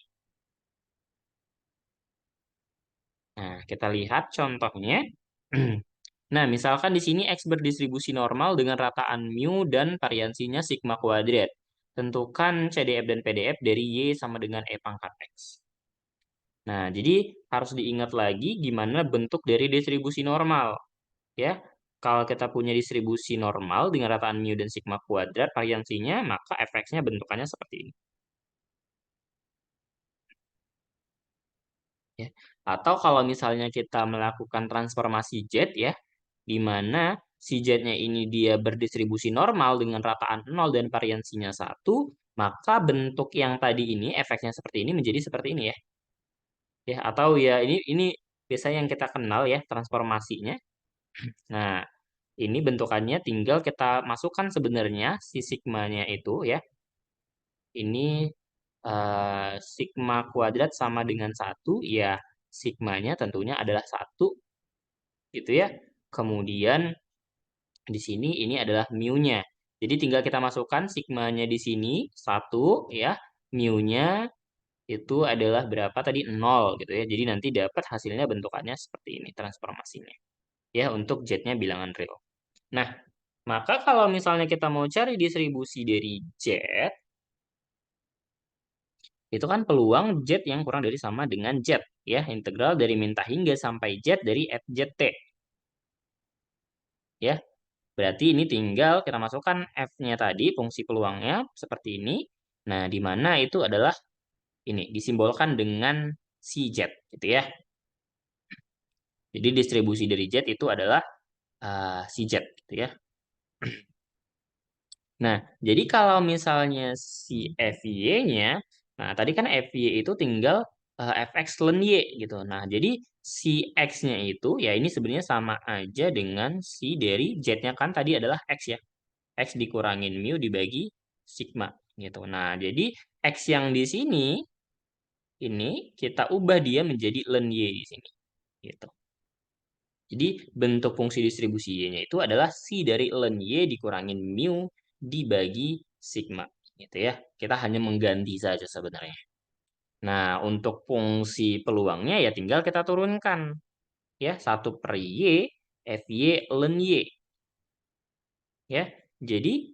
Nah, kita lihat contohnya. Nah, misalkan di sini X berdistribusi normal dengan rataan mu dan variansinya sigma kuadrat. Tentukan CDF dan PDF dari Y sama dengan E pangkat X. Nah, jadi harus diingat lagi gimana bentuk dari distribusi normal. Ya, kalau kita punya distribusi normal dengan rataan mu dan sigma kuadrat variansinya, maka fx-nya bentukannya seperti ini. Ya. Atau kalau misalnya kita melakukan transformasi Z ya, di mana si Z-nya ini dia berdistribusi normal dengan rataan 0 dan variansinya 1, maka bentuk yang tadi ini, efeknya seperti ini menjadi seperti ini ya. Ya, atau ya ini biasanya yang kita kenal ya transformasinya. Nah, ini bentukannya tinggal kita masukkan sebenarnya si sigmanya itu ya. Ini sigma kuadrat sama dengan 1, ya sigmanya tentunya adalah 1 gitu ya. Kemudian di sini ini adalah mu-nya. Jadi tinggal kita masukkan sigmanya di sini 1 ya, mu-nya itu adalah berapa tadi 0 gitu ya. Jadi nanti dapat hasilnya bentukannya seperti ini transformasinya. Ya, untuk Z-nya bilangan real. Nah, maka kalau misalnya kita mau cari distribusi dari Z, itu kan peluang Z yang kurang dari sama dengan Z. Ya, integral dari minta hingga sampai Z dari FZT. Ya, berarti ini tinggal kita masukkan F-nya tadi, fungsi peluangnya seperti ini. Nah, di mana itu adalah ini, disimbolkan dengan si Z, gitu ya. Jadi distribusi dari Z itu adalah si Z, gitu ya. Nah, jadi kalau misalnya si FY-nya, nah tadi kan FY itu tinggal fx ln Y gitu. Nah, jadi si X-nya itu, ya ini sebenarnya sama aja dengan si dari Z-nya kan tadi adalah X ya. X dikurangin mu dibagi sigma gitu. Nah, jadi X yang di sini, ini kita ubah dia menjadi ln Y di sini. Gitu. Jadi bentuk fungsi distribusi Y-nya itu adalah si dari ln Y dikurangin mu dibagi sigma. Gitu ya. Kita hanya mengganti saja sebenarnya. Nah, untuk fungsi peluangnya ya tinggal kita turunkan. Ya, 1 per Y, Fy ln Y. Ya, jadi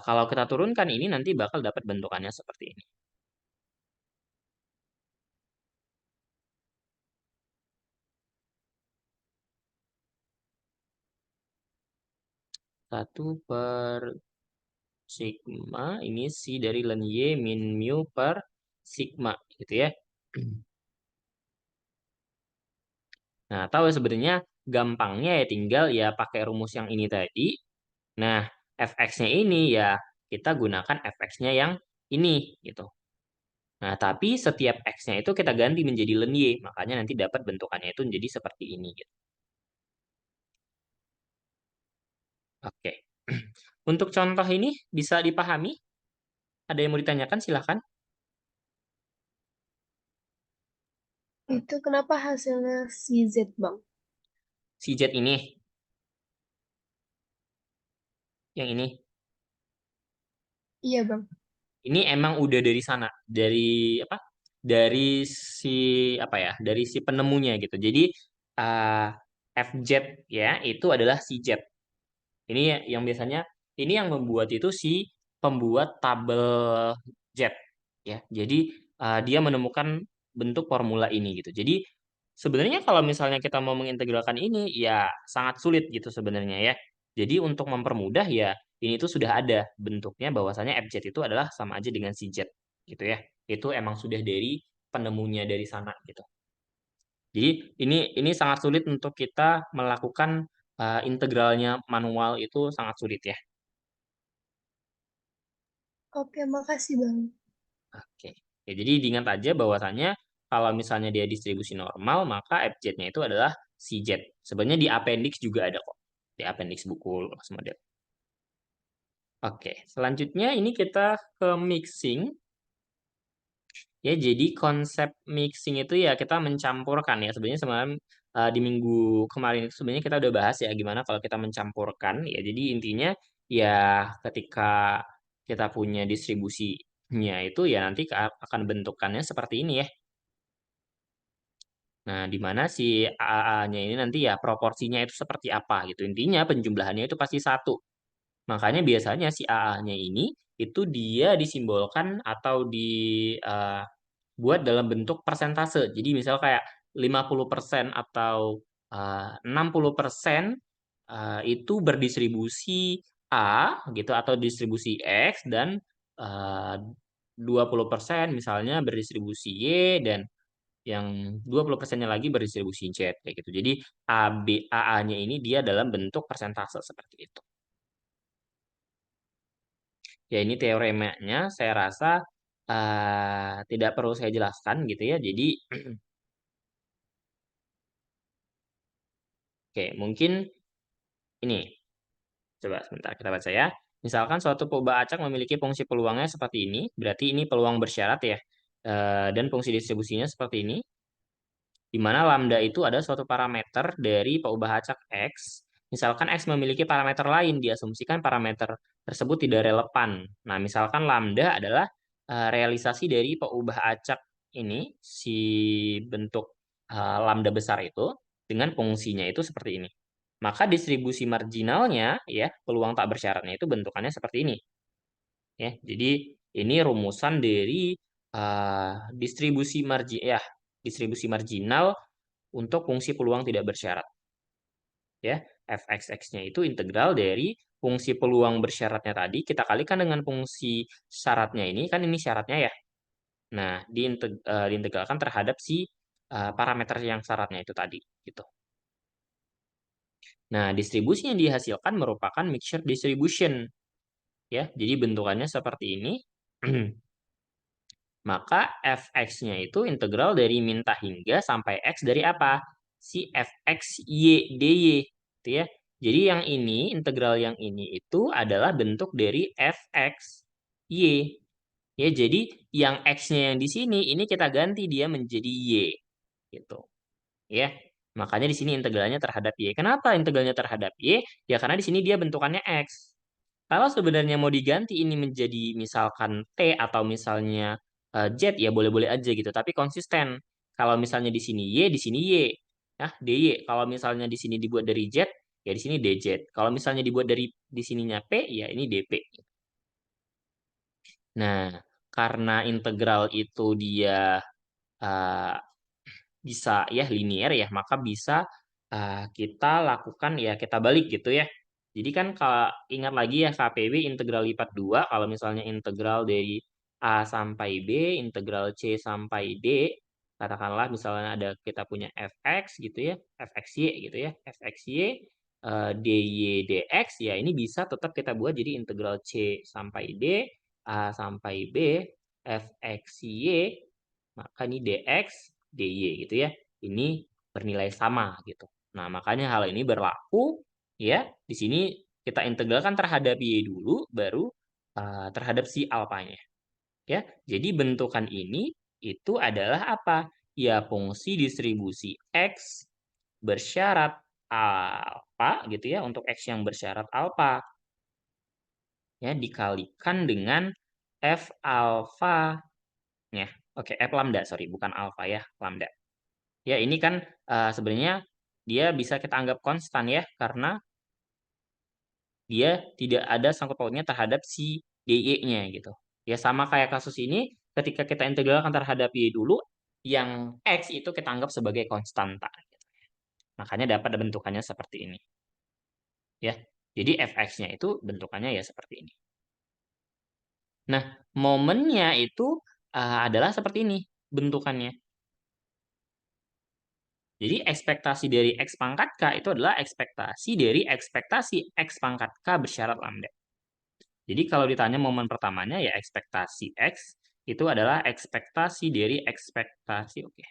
kalau kita turunkan ini nanti bakal dapat bentukannya seperti ini. 1 per sigma, ini si dari ln Y min mu per sigma, gitu ya. Nah, tahu sebenarnya gampangnya ya tinggal ya pakai rumus yang ini tadi. Nah, fx-nya ini ya kita gunakan fx-nya yang ini, gitu. Nah, tapi setiap x-nya itu kita ganti menjadi ln Y, makanya nanti dapat bentukannya itu menjadi seperti ini, gitu. Oke. Untuk contoh ini bisa dipahami? Ada yang mau ditanyakan? Silahkan. Itu kenapa hasilnya CZ, Bang? Si Z ini, yang ini. Iya, Bang. Ini emang udah dari sana, dari apa? Dari si apa ya? Dari si penemunya gitu. Jadi uh, FZ ya itu adalah si Z. Ini yang biasanya ini yang membuat itu si pembuat tabel Z ya. Jadi dia menemukan bentuk formula ini gitu. Jadi sebenarnya kalau misalnya kita mau mengintegralkan ini ya sangat sulit gitu sebenarnya ya. Jadi untuk mempermudah ya ini tuh sudah ada bentuknya bahwasanya FZ itu adalah sama aja dengan CZ gitu ya. Itu emang sudah dari penemunya dari sana gitu. Jadi ini sangat sulit untuk kita melakukan integralnya manual itu sangat sulit ya. Oke, makasih Bang. Oke. Ya, jadi diingat aja bahwasanya kalau misalnya dia distribusi normal maka FZ-nya itu adalah CZ. Sebenarnya di appendix juga ada kok. Di appendix buku loss model. Oke, selanjutnya ini kita ke mixing. Ya, jadi konsep mixing itu ya kita mencampurkan ya. Sebenarnya semalam di minggu kemarin itu sebenarnya kita udah bahas ya gimana kalau kita mencampurkan ya. Jadi intinya ya ketika kita punya distribusinya itu ya nanti akan bentukannya seperti ini ya. Nah, di mana si AA-nya ini nanti ya proporsinya itu seperti apa gitu. Intinya penjumlahannya itu pasti satu. Makanya biasanya si AA-nya ini itu dia disimbolkan atau buat dalam bentuk persentase. Jadi misal kayak 50% atau 60% itu berdistribusi A gitu atau distribusi X dan eh, 20% misalnya berdistribusi Y dan yang 20%-nya lagi berdistribusi Z kayak gitu. Jadi AA-nya ini dia dalam bentuk persentase seperti itu. Ya ini teoremanya saya rasa tidak perlu saya jelaskan gitu ya. Jadi oke, mungkin ini. Coba sebentar kita baca ya. Misalkan suatu perubahan acak memiliki fungsi peluangnya seperti ini, berarti ini peluang bersyarat ya. Dan fungsi distribusinya seperti ini, di mana lambda itu ada suatu parameter dari peubah acak X. Misalkan X memiliki parameter lain, diasumsikan parameter tersebut tidak relevan. Nah, misalkan lambda adalah realisasi dari peubah acak ini, si bentuk lambda besar itu, dengan fungsinya itu seperti ini. Maka distribusi marginalnya, ya, peluang tak bersyaratnya itu bentukannya seperti ini. Ya, jadi ini rumusan dari distribusi marginal untuk fungsi peluang tidak bersyarat. Ya, fxx-nya itu integral dari fungsi peluang bersyaratnya tadi kita kalikan dengan fungsi syaratnya ini syaratnya ya. Nah, diintegralkan terhadap si parameter yang syaratnya itu tadi gitu. Nah, distribusi yang dihasilkan merupakan mixture distribution ya. Jadi bentukannya seperti ini. Maka fx-nya itu integral dari minta hingga sampai x dari apa? Si fx y dy, gitu ya. Jadi yang ini, integral yang ini itu adalah bentuk dari fx y. Ya, jadi yang x-nya yang di sini ini kita ganti dia menjadi y, gitu. Ya. Makanya di sini integralnya terhadap y. Kenapa integralnya terhadap y? Ya karena di sini dia bentukannya x. Kalau sebenarnya mau diganti ini menjadi misalkan T atau misalnya Z ya boleh-boleh aja gitu, tapi konsisten. Kalau misalnya di sini Y, di sini Y. Nah, DY. Kalau misalnya di sini dibuat dari Z, ya di sini DZ. Kalau misalnya dibuat dari di sininya P, ya ini DP. Nah, karena integral itu dia uh, bisa ya linear ya, maka bisa kita lakukan ya kita balik gitu ya. Jadi kan kalau ingat lagi ya KPB integral lipat 2 kalau misalnya integral dari A sampai B, integral C sampai D, katakanlah misalnya ada kita punya fx gitu ya, fxy gitu ya, fxy dy dx ya ini bisa tetap kita buat jadi integral C sampai D, A sampai B, fxy maka ini dx, dy gitu ya. Ini bernilai sama gitu. Nah, makanya hal ini berlaku ya. Di sini kita integralkan terhadap y dulu baru terhadap si alfanya. Ya. Jadi bentukan ini itu adalah apa? Ya fungsi distribusi x bersyarat alfa gitu ya untuk x yang bersyarat alfa ya dikalikan dengan f alfa ya. Oke, F lambda, sorry, bukan alfa ya, lambda. Ya, ini kan sebenarnya dia bisa kita anggap konstan ya, karena dia tidak ada sangkut pautnya terhadap si dy-nya gitu. Ya, sama kayak kasus ini, ketika kita integralkan terhadap y dulu, yang x itu kita anggap sebagai konstanta. Makanya dapat bentukannya seperti ini. Ya, Jadi fx-nya itu bentukannya ya seperti ini. Nah, momennya itu adalah seperti ini bentukannya. Jadi ekspektasi dari X pangkat K itu adalah ekspektasi dari ekspektasi X pangkat K bersyarat lambda. Jadi kalau ditanya momen pertamanya ya ekspektasi X itu adalah ekspektasi dari ekspektasi, oke.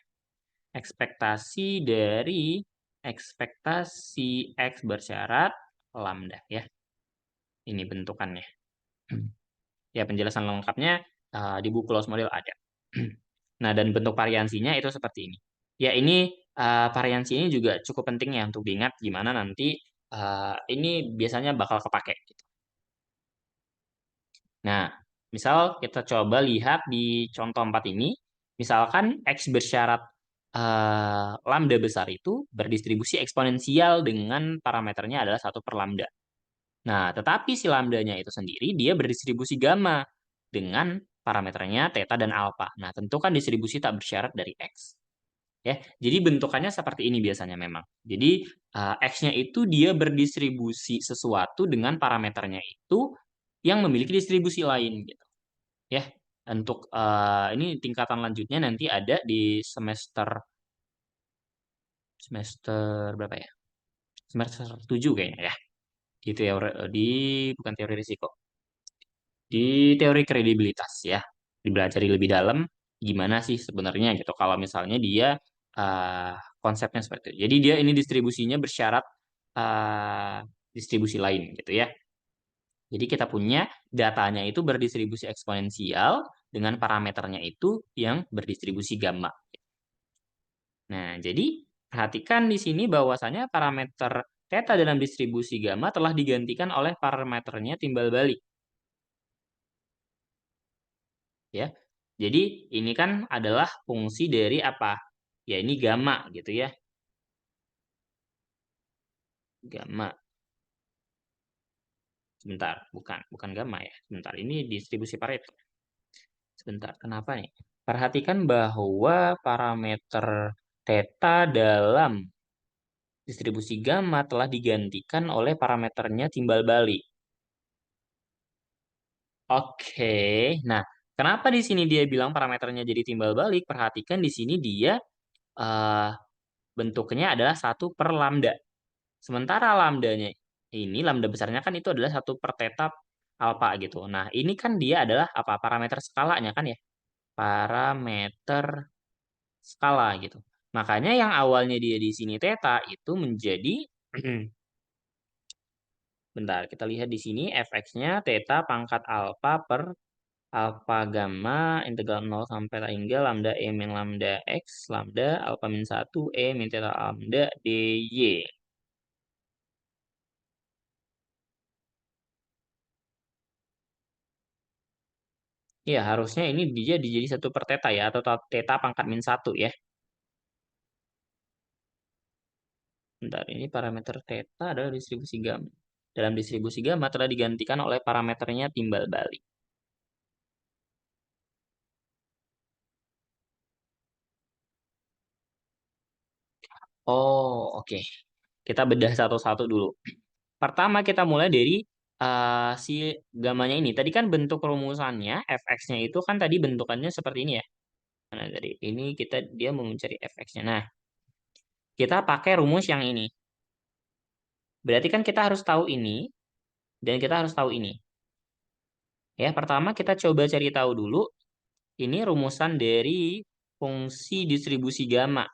Ekspektasi dari ekspektasi X bersyarat lambda ya. Ini bentukannya. Ya penjelasan lengkapnya di buku Loss Model ada. Nah, dan bentuk variansinya itu seperti ini. Ya, ini variansi ini juga cukup penting ya untuk diingat gimana nanti ini biasanya bakal kepake. Gitu. Nah, misal kita coba lihat di contoh 4 ini, misalkan X bersyarat lambda besar itu berdistribusi eksponensial dengan parameternya adalah 1 per lambda. Nah, tetapi si lambdanya itu sendiri dia berdistribusi gamma dengan parameternya theta dan alpha. Nah, tentu kan distribusi tak bersyarat dari X. Ya, jadi bentukannya seperti ini biasanya memang. Jadi X-nya itu dia berdistribusi sesuatu dengan parameternya itu yang memiliki distribusi lain gitu. Ya, untuk ini tingkatan lanjutnya nanti ada di semester semester berapa ya? Semester 7 kayaknya ya. Di teori di bukan teori risiko. Di teori kredibilitas ya. Dipelajari lebih dalam gimana sih sebenarnya gitu. Kalau misalnya dia uh, konsepnya seperti itu. Jadi dia ini distribusinya bersyarat uh, distribusi lain gitu ya. Jadi kita punya datanya itu berdistribusi eksponensial dengan parameternya itu yang berdistribusi gamma. Nah, jadi perhatikan di sini bahwasanya parameter theta dalam distribusi gamma telah digantikan oleh parameternya timbal balik. Ya. Jadi ini kan adalah fungsi dari apa? Ya ini gamma gitu ya. Gamma. Sebentar, bukan gamma ya. Sebentar, ini distribusi Pareto. Sebentar, kenapa nih? Perhatikan bahwa parameter theta dalam distribusi gamma telah digantikan oleh parameternya timbal balik. Oke, nah kenapa di sini dia bilang parameternya jadi timbal balik? Perhatikan di sini dia eh, bentuknya adalah 1 per lambda. Sementara lambdanya ini, lambda besarnya kan itu adalah 1 per theta alpha gitu. Nah, ini kan dia adalah apa? Parameter skalanya kan ya? Parameter skala gitu. Makanya yang awalnya dia di sini theta itu menjadi bentar, kita lihat di sini fx-nya theta pangkat alpha per alpha gamma integral 0 sampai hingga lambda e min lambda x lambda alpha min 1 e min theta lambda dy. Iya, harusnya ini dia jadi 1 per theta ya, atau theta pangkat min 1 ya. Bentar, ini parameter theta adalah distribusi gamma. Dalam distribusi gamma telah digantikan oleh parameternya timbal balik. Oh, oke. Kita bedah satu-satu dulu. Pertama kita mulai dari si gamanya ini. Tadi kan bentuk rumusannya, fx-nya itu kan tadi bentukannya seperti ini ya. Nah, dari ini dia mau mencari fx-nya. Nah, kita pakai rumus yang ini. Berarti kan kita harus tahu ini dan kita harus tahu ini. Ya, pertama kita coba cari tahu dulu ini rumusan dari fungsi distribusi gamma.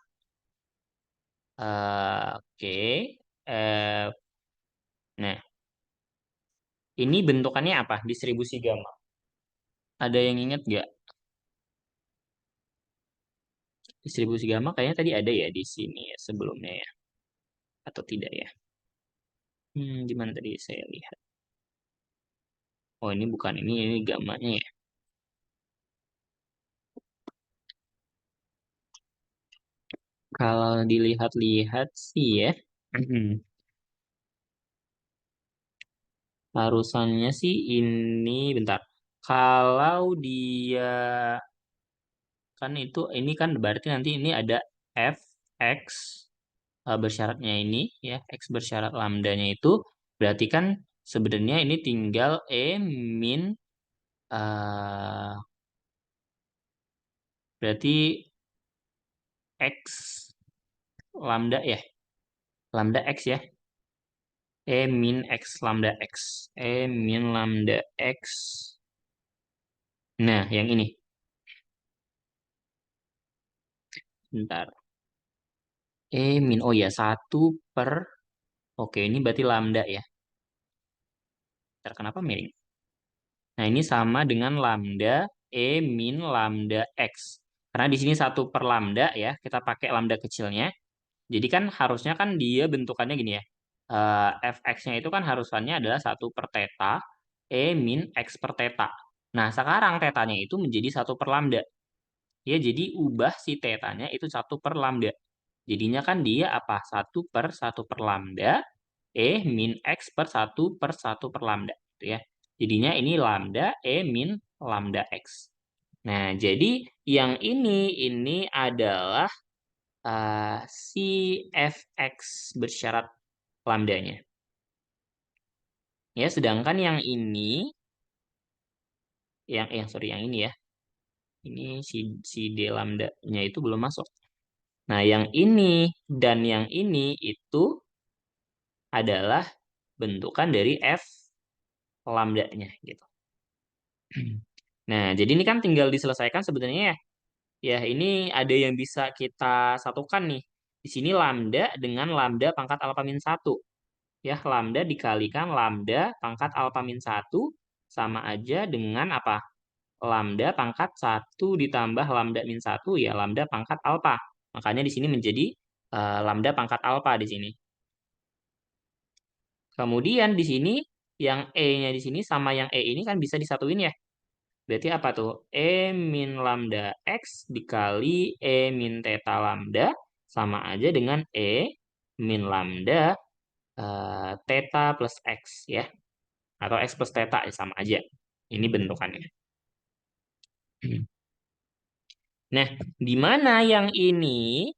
Oke. Eh, nah, ini bentukannya apa? Distribusi gamma. Ada yang ingat nggak? Distribusi gamma kayaknya tadi ada ya di sini ya sebelumnya ya. Atau tidak ya? Gimana tadi saya lihat? Oh, ini bukan ini gammanya ya. Kalau dilihat-lihat sih ya, harusannya sih ini bentar. Kalau dia kan ini kan berarti nanti ini ada f x bersyaratnya ini ya x bersyarat lambdanya itu Berarti kan sebenarnya ini tinggal min eh berarti X lambda ya. Lambda X ya. Min X lambda X. Min lambda X. Nah, yang ini. Bentar. Min. Oh ya, 1 per. Oke, ini berarti lambda ya. Bentar, kenapa miring? Nah, ini sama dengan lambda min lambda X. Karena di sini 1 per lambda ya. Kita pakai lambda kecilnya. Jadi kan harusnya kan dia bentukannya gini ya. Fx-nya itu kan harusnya adalah 1 per theta. Min X per theta. Nah, sekarang tetanya itu menjadi 1 per lambda. Ya, jadi ubah si tetanya itu 1 per lambda. Jadinya kan dia apa? 1 per 1 per lambda. Min X per 1 per 1 per lambda. Gitu ya. Jadinya ini lambda min lambda X. Nah, jadi yang ini adalah si fx bersyarat lambdanya. Ya, sedangkan yang ini, sorry, yang ini ya. Ini si d lambdanya itu belum masuk. Nah, yang ini dan yang ini itu adalah bentukan dari f lambdanya gitu. Nah, jadi ini kan tinggal diselesaikan sebenarnya ya. Ya, ini ada yang bisa kita satukan nih. Di sini lambda dengan lambda pangkat alfa min 1. Ya, lambda dikalikan lambda pangkat alfa min 1 sama aja dengan apa? Lambda pangkat 1 ditambah lambda min 1 ya lambda pangkat alfa. Makanya di sini menjadi lambda pangkat alfa di sini. Kemudian di sini yang E-nya di sini sama yang E ini kan bisa disatuin ya. Berarti apa tuh? Min lambda X dikali min theta lambda sama aja dengan min lambda theta plus X ya. Atau X plus theta ya sama aja. Ini bentukannya. Nah, di mana yang ini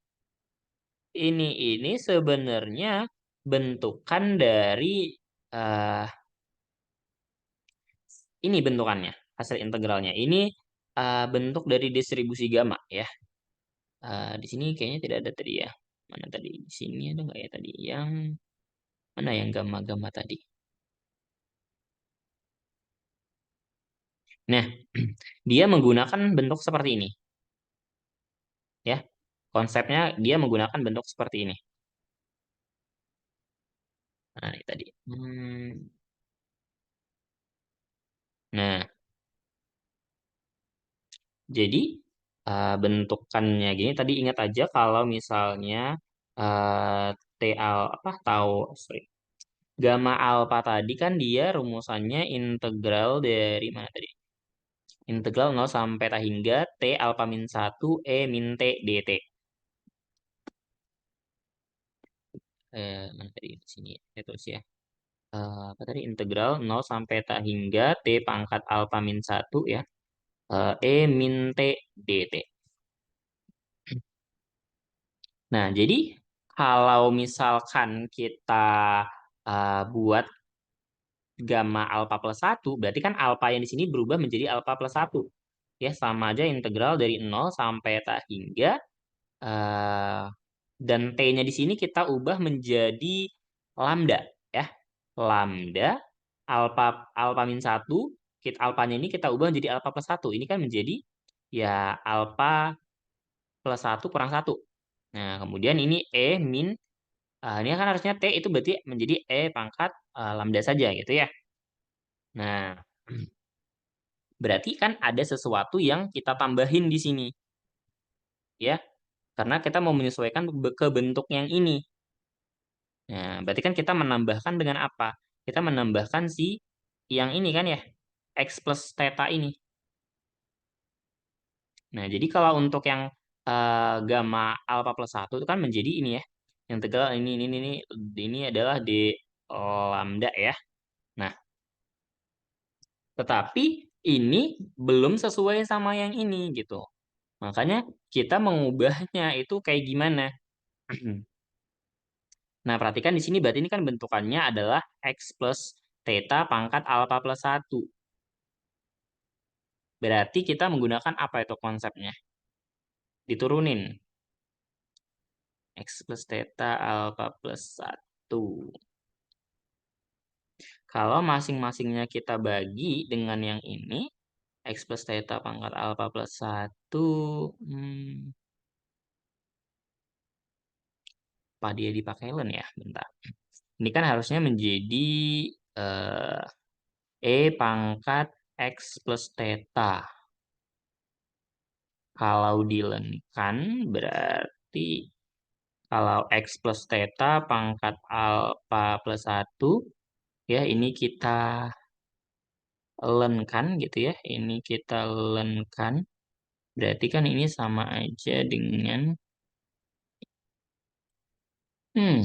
sebenarnya bentukan dari eh ini bentukannya, hasil integralnya. Ini bentuk dari distribusi gamma ya. Di sini kayaknya tidak ada tadi ya. Mana tadi? Di sini ada nggak ya tadi? Yang mana yang gamma-gamma tadi? Nah, dia menggunakan bentuk seperti ini. Ya, konsepnya dia menggunakan bentuk seperti ini. Nah, ini tadi. Nah, jadi bentukannya gini. Tadi ingat aja kalau misalnya eh, T al apa tahu sorry gamma alpha tadi kan dia rumusannya integral dari mana tadi? Integral 0 sampai T hingga T alpha min 1 E min T dt. Mana tadi di sini ya terus ya. Apa tadi integral 0 sampai T hingga T pangkat alpha min 1 ya. E min T dt. Nah, jadi kalau misalkan kita buat gamma alpha plus 1, berarti kan alpha yang di sini berubah menjadi alpha plus 1. Ya, sama aja integral dari 0 sampai tak hingga eh, dan T-nya di sini kita ubah menjadi lambda ya. Lambda alpha alpha min 1, alpanya ini kita ubah menjadi alpha plus 1. Ini kan menjadi ya alpha plus 1 kurang 1. Nah, kemudian ini E min ini kan harusnya T itu berarti menjadi E pangkat lambda saja gitu ya. Nah, berarti kan ada sesuatu yang kita tambahin di sini, ya. Karena kita mau menyesuaikan ke bentuk yang ini. Nah, berarti kan kita menambahkan dengan apa? Kita menambahkan si yang ini kan ya, X plus theta ini. Nah, jadi kalau untuk yang gamma alpha plus 1 itu kan menjadi ini ya. Yang integral ini adalah di lambda ya. Nah, tetapi ini belum sesuai sama yang ini gitu. Makanya kita mengubahnya itu kayak gimana? Nah, perhatikan di sini berarti ini kan bentukannya adalah X plus theta pangkat alpha plus 1. Berarti kita menggunakan apa itu konsepnya? Diturunin. X plus theta alpha plus 1. Kalau masing-masingnya kita bagi dengan yang ini, X plus theta pangkat alpha plus 1, apa dia dipakai len ya? Bentar. Ini kan harusnya menjadi eh, E pangkat X plus theta. Kalau dilenkan berarti kalau X plus theta pangkat alpha plus 1, ya ini kita lenkan gitu ya. Ini kita lenkan. Berarti kan ini sama aja dengan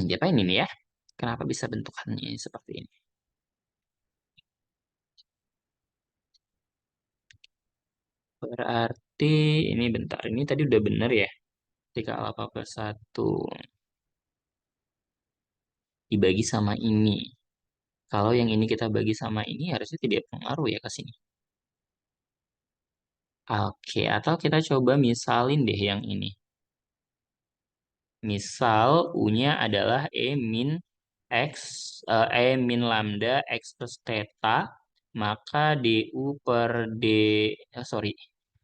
diapain ini ya? Kenapa bisa bentukannya seperti ini? Berarti ini bentar, ini tadi udah bener ya. Ketika alpha plus 1 dibagi sama ini. Kalau yang ini kita bagi sama ini harusnya tidak pengaruh ya ke sini. Oke, atau kita coba misalin deh yang ini. Misal U-nya adalah X, E min lambda X plus theta, maka DU per D, sorry,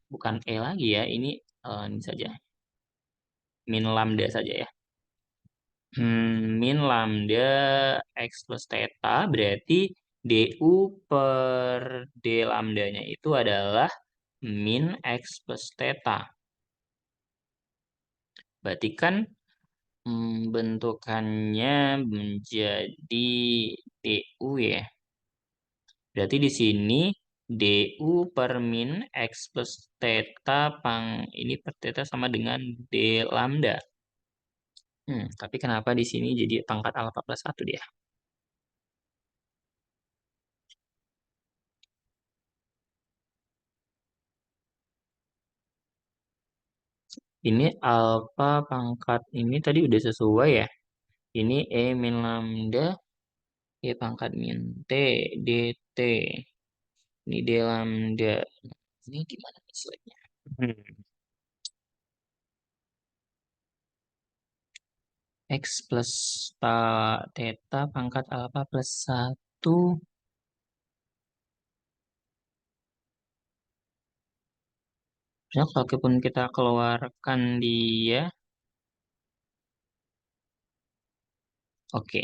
bukan E lagi ya, ini saja, min lambda saja ya. Min lambda X plus theta berarti DU per D lambdanya itu adalah min X plus theta. Berarti kan bentukannya menjadi DU ya. Berarti di sini DU per min X plus theta ini per theta sama dengan D lambda. Tapi kenapa di sini jadi pangkat alpha plus 1 dia? Ini alpha pangkat ini tadi udah sesuai ya. Ini E min lambda, E pangkat min T, DT. Ini D lambda. Ini gimana nih slide-nya? Hmm. X plus theta pangkat alpha plus 1. Sebenarnya walaupun kita keluarkan dia, oke.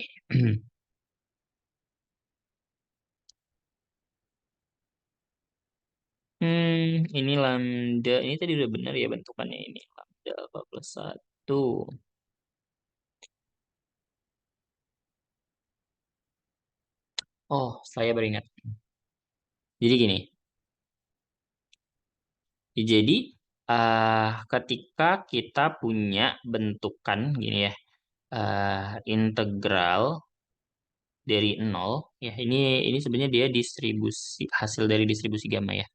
Ini lambda. Ini tadi udah benar ya bentukannya ini. Lambda alpha plus 1. Oh, saya beringat. Jadi gini. Jadi, ketika kita punya bentukan gini ya, integral dari nol, ya ini sebenarnya dia distribusi hasil dari distribusi gamma ya.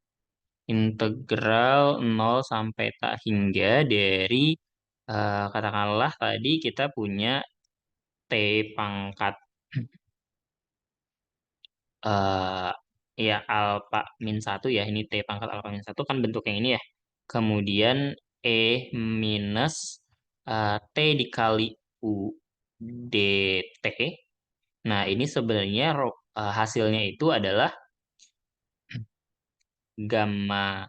Integral nol sampai tak hingga dari katakanlah tadi kita punya T pangkat eh ya alpha min 1 ya, ini T pangkat alpha min 1 kan bentuk yang ini ya. Kemudian E minus T dikali U dt. Nah, ini sebenarnya hasilnya itu adalah gamma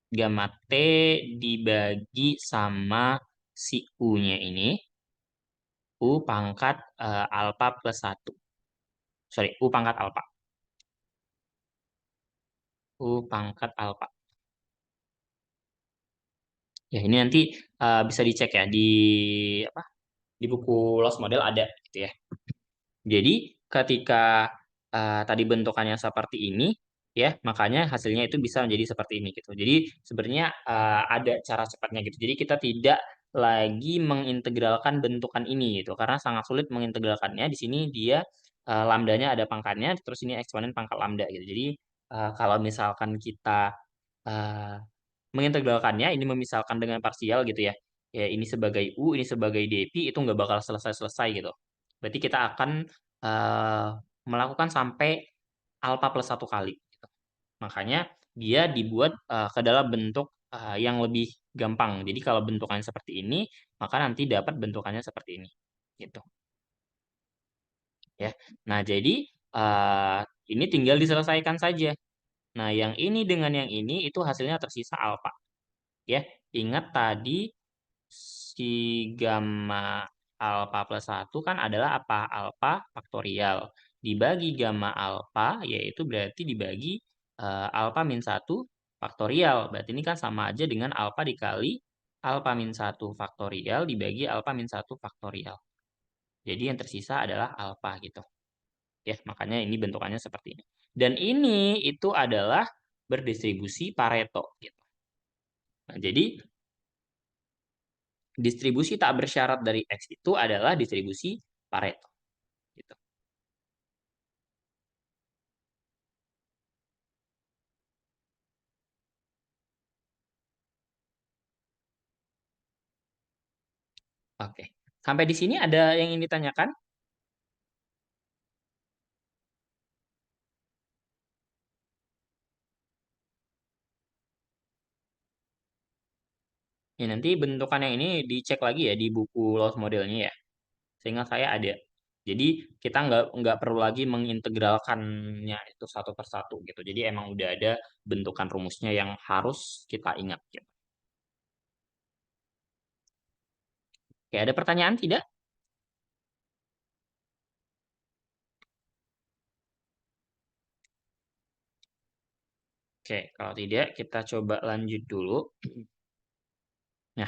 gamma T dibagi sama si U-nya ini, U pangkat alpha plus 1. Sorry, U pangkat alpha. U pangkat alpha. Ya, ini nanti bisa dicek ya apa di buku Lost Model ada gitu ya. Jadi ketika tadi bentukannya seperti ini, ya makanya hasilnya itu bisa menjadi seperti ini gitu. Jadi sebenarnya ada cara cepatnya gitu. Jadi kita tidak lagi mengintegralkan bentukan ini gitu, karena sangat sulit mengintegralkannya. Di sini dia lambdanya ada pangkatnya, terus ini eksponen pangkat lambda gitu. Jadi kalau misalkan kita uh, mengintegralkannya, ini memisalkan dengan parsial gitu ya. ya ini sebagai U, ini sebagai DP, itu nggak bakal selesai-selesai gitu. Berarti kita akan eh, melakukan sampai alpha plus satu kali. Gitu. Makanya dia dibuat ke dalam bentuk yang lebih gampang. Jadi kalau bentukannya seperti ini, maka nanti dapat bentukannya seperti ini. Gitu. Ya. Nah, jadi eh, ini tinggal diselesaikan saja. Nah, yang ini dengan yang ini itu hasilnya tersisa alpha. Ya, ingat tadi si gamma alpha plus satu kan adalah apa? Alpha faktorial. Dibagi gamma alpha, yaitu berarti dibagi alpha min satu faktorial. Berarti ini kan sama aja dengan alpha dikali alpha min satu faktorial dibagi alpha min satu faktorial. Jadi yang tersisa adalah alpha gitu. Ya, makanya ini bentukannya seperti ini. Dan ini itu adalah berdistribusi Pareto gitu. Nah, jadi distribusi tak bersyarat dari X itu adalah distribusi Pareto gitu. Oke. Sampai di sini ada yang ingin ditanyakan? Ya, nanti bentukan yang ini dicek lagi ya di buku loss modelnya ya. Sehingga saya ada. Jadi kita nggak perlu lagi mengintegralkannya itu satu persatu gitu. Jadi emang udah ada bentukan rumusnya yang harus kita ingat gitu. Oke, ada pertanyaan tidak? Oke, kalau tidak kita coba lanjut dulu. Nah,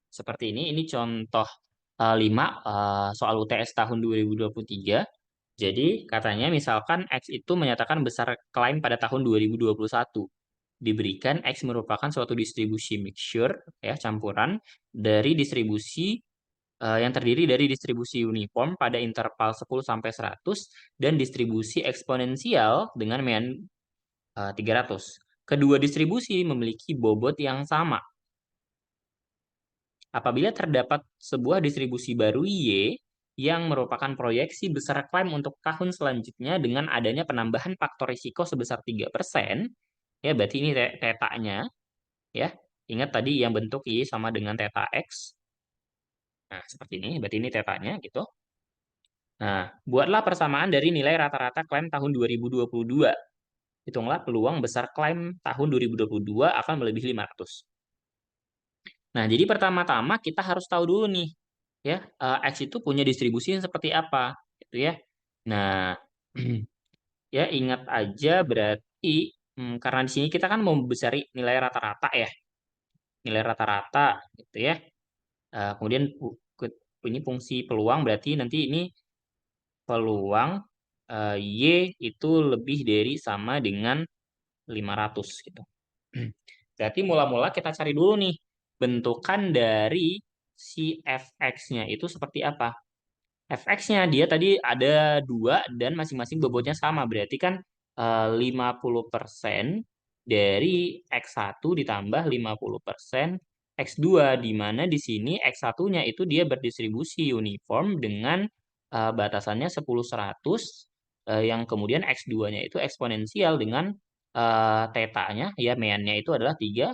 seperti ini. Ini contoh 5 soal UTS tahun 2023. Jadi katanya misalkan X itu menyatakan besar klaim pada tahun 2021. Diberikan X merupakan suatu distribusi mixture ya campuran dari distribusi yang terdiri dari distribusi uniform pada interval 10 sampai 100 dan distribusi eksponensial dengan mean 300. Kedua distribusi memiliki bobot yang sama. Apabila terdapat sebuah distribusi baru Y yang merupakan proyeksi besar klaim untuk tahun selanjutnya dengan adanya penambahan faktor risiko sebesar 3%, ya berarti ini tetanya, ya. Ingat tadi yang bentuk Y sama dengan theta X. Nah, seperti ini, berarti ini tetanya gitu. Nah, buatlah persamaan dari nilai rata-rata klaim tahun 2022. Hitunglah peluang besar klaim tahun 2022 akan melebihi 500. Nah, jadi pertama-tama kita harus tahu dulu nih, ya, X itu punya distribusi yang seperti apa, gitu ya. Nah, ya ingat aja berarti, karena di sini kita kan mau besari nilai rata-rata ya, nilai rata-rata, gitu ya. Kemudian ini fungsi peluang berarti nanti ini peluang Y itu lebih dari sama dengan 500 gitu. Berarti mula-mula kita cari dulu nih bentukan dari si fx-nya itu seperti apa. Fx-nya dia tadi ada dua dan masing-masing bobotnya sama. Berarti kan 50% dari X1 ditambah 50% X2, di mana di sini X1-nya itu dia berdistribusi uniform dengan batasannya 10-100, yang kemudian X2-nya itu eksponensial dengan tetanya, ya meannya itu adalah 300.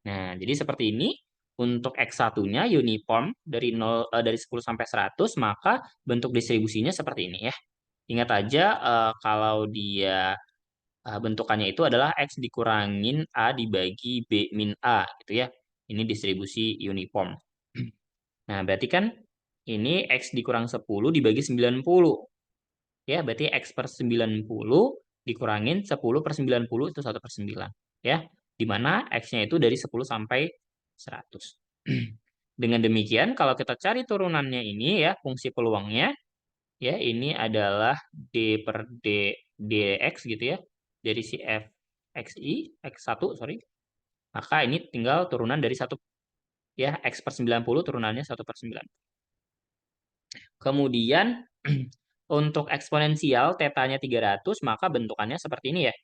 Nah, jadi seperti ini. Untuk X1-nya uniform dari 10 sampai 100, maka bentuk distribusinya seperti ini ya. Ingat aja kalau dia bentukannya itu adalah X dikurangin A dibagi B min A gitu ya. Ini distribusi uniform. Nah, berarti kan ini X dikurang 10 dibagi 90. Ya, berarti X per 90 dikurangin 10 per 90 itu 1/9. Ya, di mana X-nya itu dari 10 sampai 100. Dengan demikian, kalau kita cari turunannya ini ya, fungsi peluangnya, ya ini adalah D per dx gitu ya, dari si f x1, sorry. Maka ini tinggal turunan dari 1, ya, X per 90 turunannya 1/9. Kemudian untuk eksponensial tetanya 300, maka bentukannya seperti ini ya.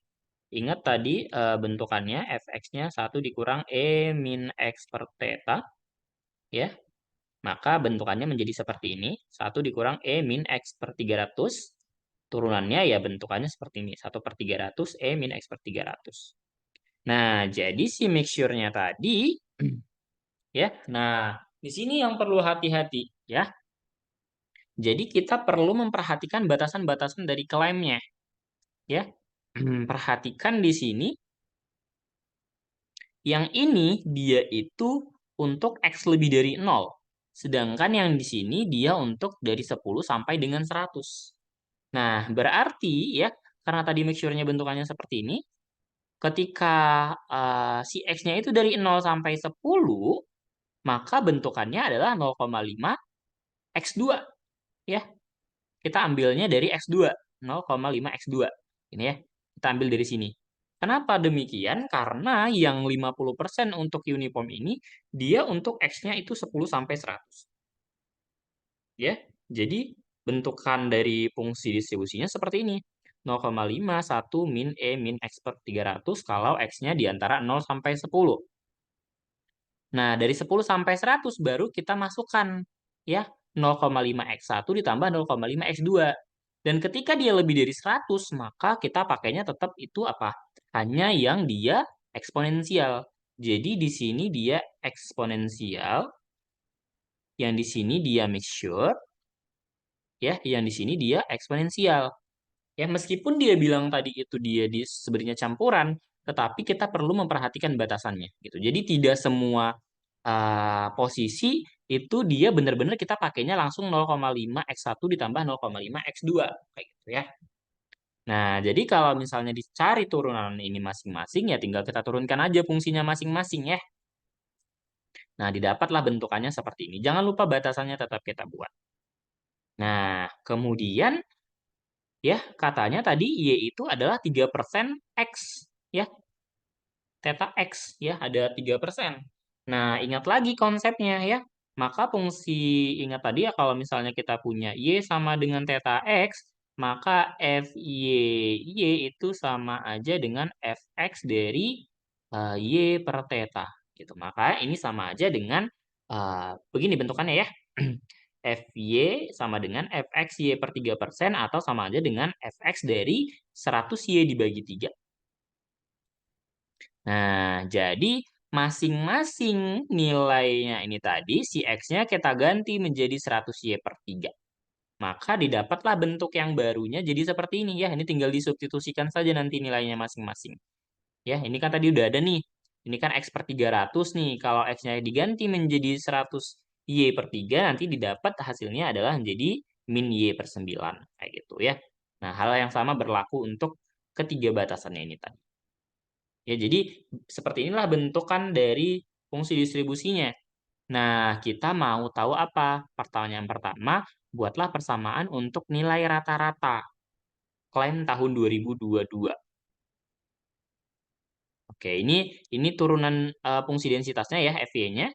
Ingat tadi bentukannya fx-nya 1 dikurang E min X per theta, ya. Maka bentukannya menjadi seperti ini, 1 dikurang E min X per 300. Turunannya ya bentukannya seperti ini, 1 per 300 E min X per 300. Nah, jadi si mixture-nya tadi, ya. Nah, di sini yang perlu hati-hati, ya. Jadi kita perlu memperhatikan batasan-batasan dari klaimnya, ya. Perhatikan di sini, yang ini dia itu untuk X lebih dari 0. Sedangkan yang di sini dia untuk dari 10 sampai dengan 100. Nah, berarti ya, karena tadi mixture-nya bentukannya seperti ini, ketika si X-nya itu dari 0 sampai 10, maka bentukannya adalah 0,5 X2. Ya, kita ambilnya dari X2, 0,5 X2. Ini ya, kita ambil dari sini. Kenapa demikian? Karena yang 50% untuk uniform ini, dia untuk X-nya itu 10 sampai 100. Ya, jadi bentukan dari fungsi distribusinya seperti ini. 0,5, 1 min E min X per 300 kalau X-nya di antara 0 sampai 10. Nah, dari 10 sampai 100 baru kita masukkan, ya, 0,5 X1 ditambah 0,5 X2. Dan ketika dia lebih dari 100, maka kita pakainya tetap itu apa? Hanya yang dia eksponensial. Jadi di sini dia eksponensial, yang di sini dia mixture, ya, yang di sini dia eksponensial. Ya, meskipun dia bilang tadi itu dia sebenarnya campuran, tetapi kita perlu memperhatikan batasannya gitu. Jadi tidak semua posisi itu dia benar-benar kita pakainya langsung 0,5 X1 ditambah 0,5 X2 kayak gitu ya. Nah, jadi kalau misalnya dicari turunan ini masing-masing ya tinggal kita turunkan aja fungsinya masing-masing ya. Nah, didapatlah bentukannya seperti ini. Jangan lupa batasannya tetap kita buat. Nah, kemudian ya katanya tadi Y itu adalah 3% X ya. Theta X ya ada 3%. Nah, ingat lagi konsepnya ya. Maka fungsi ingat tadi ya kalau misalnya kita punya Y sama dengan theta X, maka Y itu sama aja dengan Fx dari Y per theta gitu. Maka ini sama aja dengan begini bentukannya ya. Fy sama dengan Fx Y per 3% atau sama aja dengan Fx dari 100 Y dibagi 3. Nah, jadi masing-masing nilainya ini tadi, si X-nya kita ganti menjadi 100Y per 3. Maka didapatlah bentuk yang barunya jadi seperti ini ya. Ini tinggal disubstitusikan saja nanti nilainya masing-masing. Ya, ini kan tadi udah ada nih. Ini kan X per 300 nih. Kalau X-nya diganti menjadi 100Y per 3, nanti didapat hasilnya adalah menjadi min Y per 9. Kayak gitu ya. Nah, hal yang sama berlaku untuk ketiga batasannya ini tadi. Ya, jadi seperti inilah bentukan dari fungsi distribusinya. Nah, kita mau tahu apa? Pertanyaan pertama, buatlah persamaan untuk nilai rata-rata klaim tahun 2022. Oke, ini turunan fungsi densitasnya ya, FY-nya.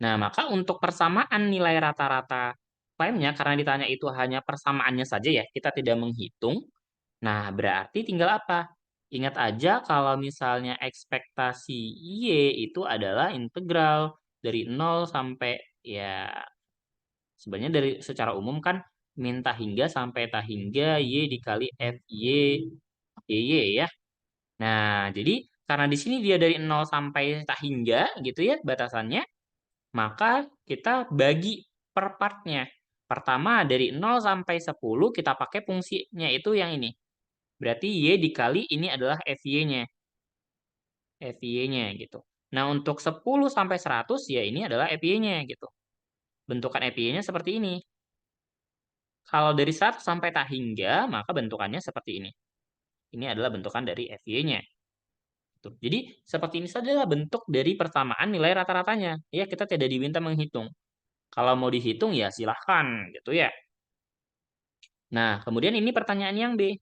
Nah, maka untuk persamaan nilai rata-rata klaimnya, karena ditanya itu hanya persamaannya saja ya, kita tidak menghitung. Nah, berarti tinggal apa? Ingat aja kalau misalnya ekspektasi Y itu adalah integral dari 0 sampai ya sebenarnya dari secara umum kan min hingga sampai hingga Y dikali FY YY ya. Nah, jadi karena di sini dia dari 0 sampai hingga gitu ya batasannya, maka kita bagi per partnya. Pertama dari 0 sampai 10 kita pakai fungsinya itu yang ini. Berarti Y dikali ini adalah FY-nya. FY-nya gitu. Nah, untuk 10 sampai 100 ya ini adalah FY-nya gitu. Bentukan FY-nya seperti ini. Kalau dari 100 sampai tak hingga, maka bentukannya seperti ini. Ini adalah bentukan dari FY-nya. Jadi, seperti ini saja adalah bentuk dari persamaan nilai rata-ratanya. Ya, kita tidak diminta menghitung. Kalau mau dihitung ya silahkan gitu ya. Nah, kemudian ini pertanyaan yang B.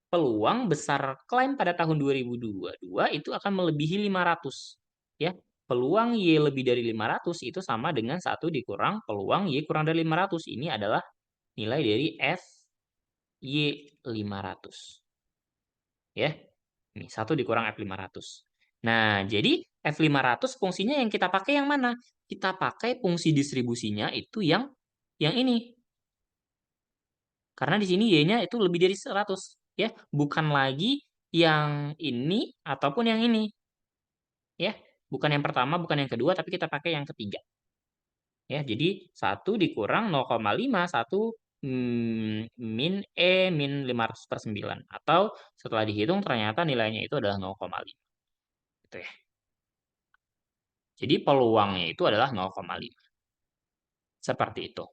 Peluang besar klaim pada tahun 2022 itu akan melebihi 500. Ya, peluang Y lebih dari 500 itu sama dengan 1 dikurang peluang Y kurang dari 500. Ini adalah nilai dari F Y500. Ya, ini 1 dikurang F500. Nah, jadi F500 fungsinya yang kita pakai yang mana? Kita pakai fungsi distribusinya itu yang ini. Karena di sini Y-nya itu lebih dari 100. Ya, bukan lagi yang ini ataupun yang ini. Ya, bukan yang pertama, bukan yang kedua, tapi kita pakai yang ketiga. Ya, jadi 1 dikurang 0,5, 1 min E min 500/9. Atau setelah dihitung ternyata nilainya itu adalah 0,5. Gitu ya. Jadi peluangnya itu adalah 0,5. Seperti itu.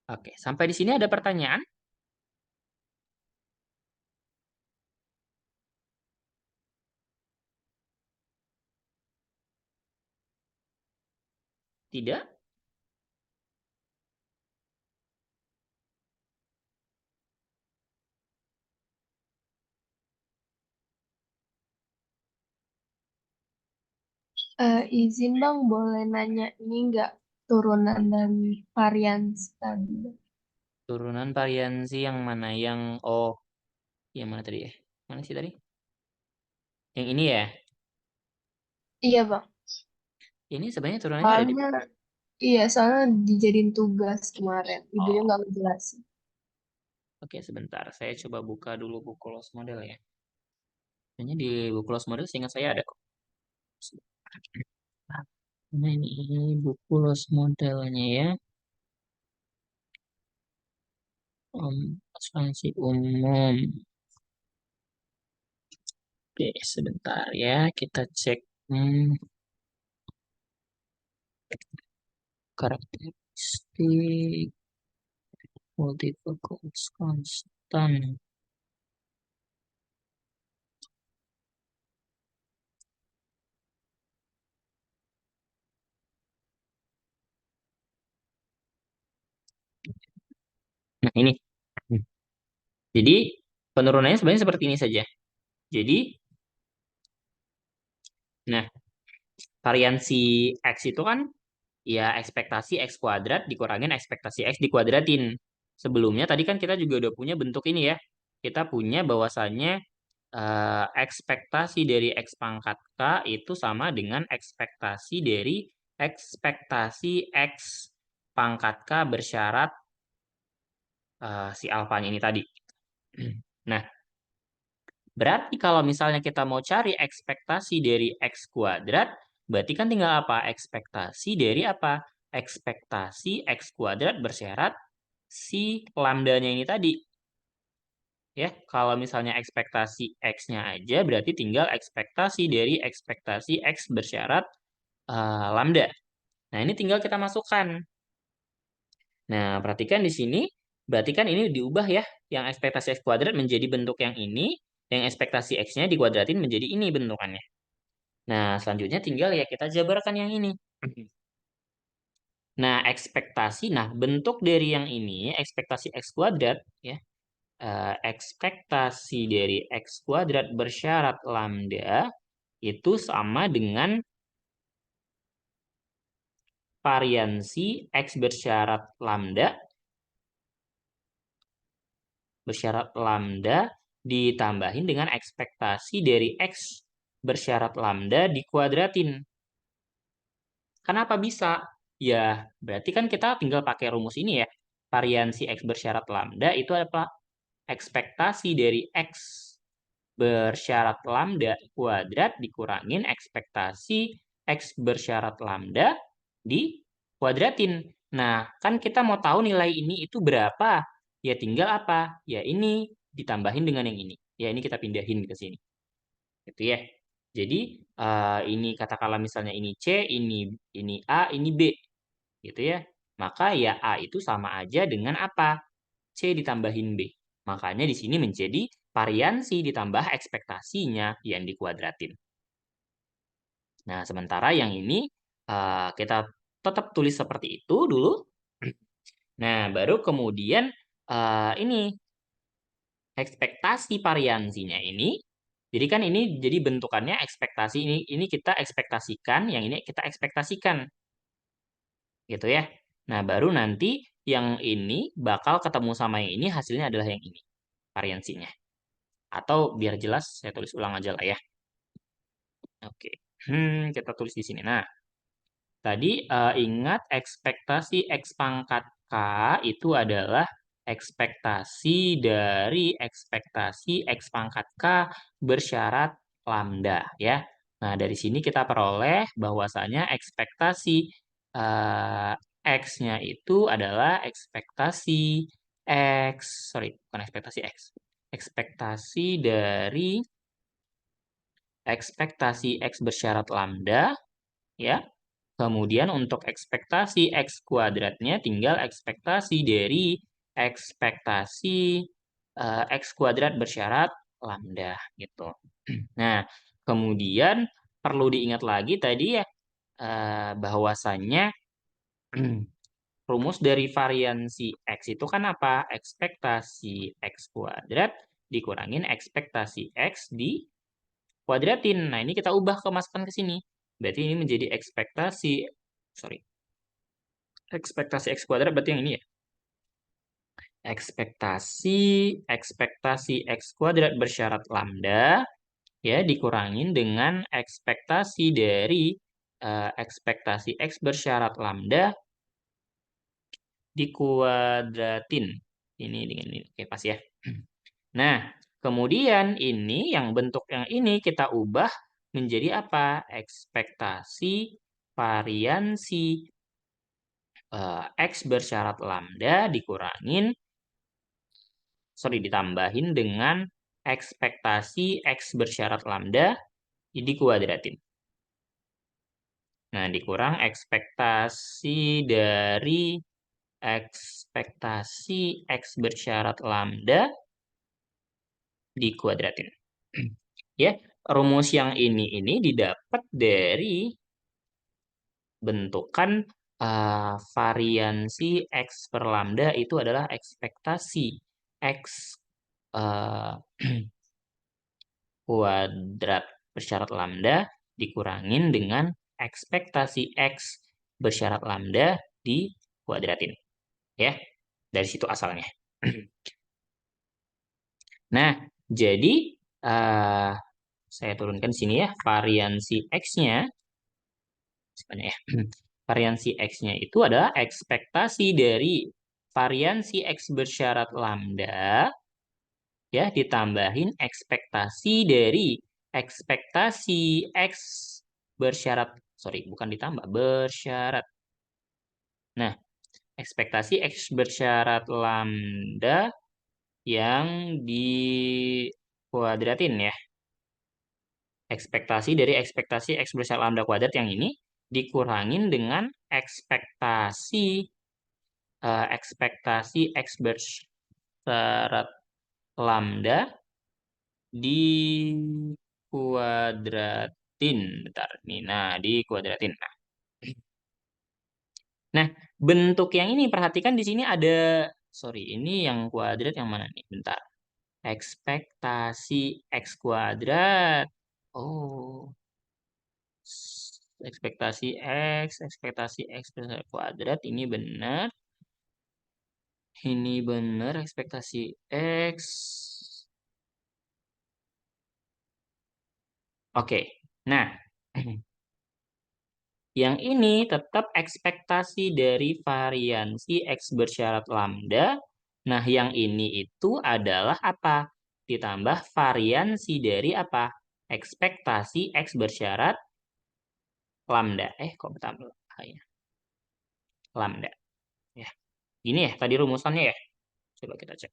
Oke, sampai di sini ada pertanyaan? Tidak? Izin Bang, boleh nanya ini nggak turunan dari varians tadi? Turunan variansi yang mana? Yang mana tadi ya? Mana sih tadi? Yang ini ya? Iya Bang, Ini sebenarnya turunannya ada di... soalnya iya soalnya dijadiin tugas kemarin, ibunya Oh, nggak ngejelasin. oke sebentar. Saya coba buka dulu buku los model ya. Kayaknya di buku los model seingat saya ada kok. Nah, ini buku los modelnya ya. Asuransi umum. Oke, sebentar ya. Kita cek karakteristik multiple constant. Nah, ini. Jadi, penurunannya sebenarnya seperti ini saja. Jadi, nah, variansi X itu kan ya ekspektasi X kuadrat dikurangin ekspektasi X dikuadratin. Sebelumnya tadi kan kita juga udah punya bentuk ini ya. Kita punya bahwasannya ekspektasi dari X pangkat K itu sama dengan ekspektasi dari ekspektasi X pangkat K bersyarat si alfanya ini tadi. Nah, berarti kalau misalnya kita mau cari ekspektasi dari X kuadrat, berarti kan tinggal apa? Ekspektasi dari apa? Ekspektasi X kuadrat bersyarat si lambdanya ini tadi. Ya, kalau misalnya ekspektasi X-nya aja, berarti tinggal ekspektasi dari ekspektasi X bersyarat lambda. Nah, ini tinggal kita masukkan. Nah, perhatikan di sini, berarti kan ini diubah ya, yang ekspektasi X kuadrat menjadi bentuk yang ini, yang ekspektasi X-nya dikuadratin menjadi ini bentukannya. Nah, selanjutnya tinggal ya kita jabarkan yang ini. Nah, bentuk dari yang ini, ekspektasi X kuadrat, ya, ekspektasi dari X kuadrat bersyarat lambda, itu sama dengan variansi X bersyarat lambda ditambahin dengan ekspektasi dari X bersyarat lambda dikuadratin. Kenapa bisa? Ya, berarti kan kita tinggal pakai rumus ini ya. Variansi X bersyarat lambda itu apa? Ekspektasi dari X bersyarat lambda kuadrat dikurangin ekspektasi X bersyarat lambda dikuadratin. Nah, kan kita mau tahu nilai ini itu berapa? Ya tinggal apa? Ya ini ditambahin dengan yang ini. Ya ini kita pindahin ke sini. Gitu ya. Jadi ini katakanlah misalnya ini C, ini A, ini B, gitu ya. Maka ya A itu sama aja dengan apa? C ditambahin B. Makanya di sini menjadi variansi ditambah ekspektasinya yang dikuadratin. Nah, sementara yang ini kita tetap tulis seperti itu dulu. Nah, baru kemudian ini ekspektasi variansinya ini. Jadi kan ini jadi bentukannya ekspektasi ini kita ekspektasikan, yang ini kita ekspektasikan. Gitu ya. Nah, baru nanti yang ini bakal ketemu sama yang ini, hasilnya adalah yang ini, variansinya. Atau biar jelas, saya tulis ulang aja lah ya. Oke, kita tulis di sini. Nah, tadi ingat ekspektasi X pangkat K itu adalah ekspektasi dari ekspektasi X pangkat K bersyarat lambda ya. Nah, dari sini kita peroleh bahwasanya ekspektasi eh, X-nya itu adalah ekspektasi X, sorry, bukan ekspektasi X. Ekspektasi dari ekspektasi X bersyarat lambda ya. Kemudian untuk ekspektasi X kuadratnya tinggal ekspektasi dari ekspektasi X kuadrat bersyarat lambda gitu. Nah, kemudian perlu diingat lagi tadi ya bahwasannya rumus dari variansi X itu kan apa? Ekspektasi X kuadrat dikurangin ekspektasi X di kuadratin. Nah, ini kita ubah masukkan ke sini. Berarti ini menjadi sorry, ekspektasi X kuadrat berarti yang ini ya. Ekspektasi ekspektasi X kuadrat bersyarat lambda ya dikurangin dengan ekspektasi dari ekspektasi X bersyarat lambda dikuadratin. Ini dengan ini. Oke, pas ya. Nah, kemudian ini yang bentuk yang ini kita ubah menjadi apa? Ekspektasi variansi X bersyarat lambda ditambahin dengan ekspektasi X bersyarat lambda dikuadratin. Nah, dikurang ekspektasi dari ekspektasi X bersyarat lambda dikuadratin. Ya, rumus yang ini didapat dari bentukan variansi X per lambda itu adalah ekspektasi X uh, kuadrat bersyarat lambda dikurangin dengan ekspektasi X bersyarat lambda dikuadratin. Ya, dari situ asalnya. Nah, jadi saya turunkan sini ya, variansi X-nya. Sebenarnya ya. Variansi X-nya itu adalah ekspektasi dari variansi X bersyarat lambda ya ditambahin ekspektasi dari ekspektasi X bersyarat, sorry, bukan ditambah, bersyarat. Nah, ekspektasi X bersyarat lambda yang dikuadratin ya. Ekspektasi dari ekspektasi X bersyarat lambda kuadrat yang ini dikurangin dengan ekspektasi X bersyarat lambda dikuadratin. Bentar, nih. Nah, dikuadratin. Nah, bentuk yang ini perhatikan di sini ada, sorry, ini yang kuadrat yang mana nih? Bentar. Ekspektasi X kuadrat. Oh, ekspektasi X kuadrat ini benar. Ini benar ekspektasi X. Oke. Nah, yang ini tetap ekspektasi dari variansi X bersyarat lambda. Nah, yang ini itu adalah apa? Ditambah variansi dari apa? Ekspektasi X bersyarat lambda. Kok bertambah? Ya. Lambda. Ya. Ini ya, tadi rumusannya ya. Coba kita cek.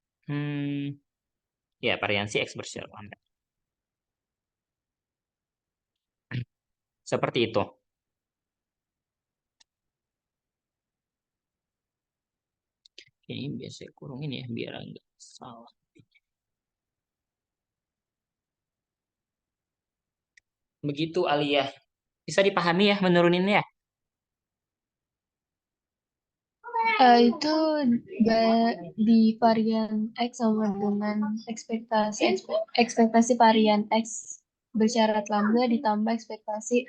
Ya, variansi X bersyarat lambda. Seperti itu. Ini biasa kurungin ya, biar nggak salah. Begitu, Alia. Bisa dipahami ya menuruninnya? Itu di varian X sama dengan ekspektasi varian X bersyarat lambda ditambah ekspektasi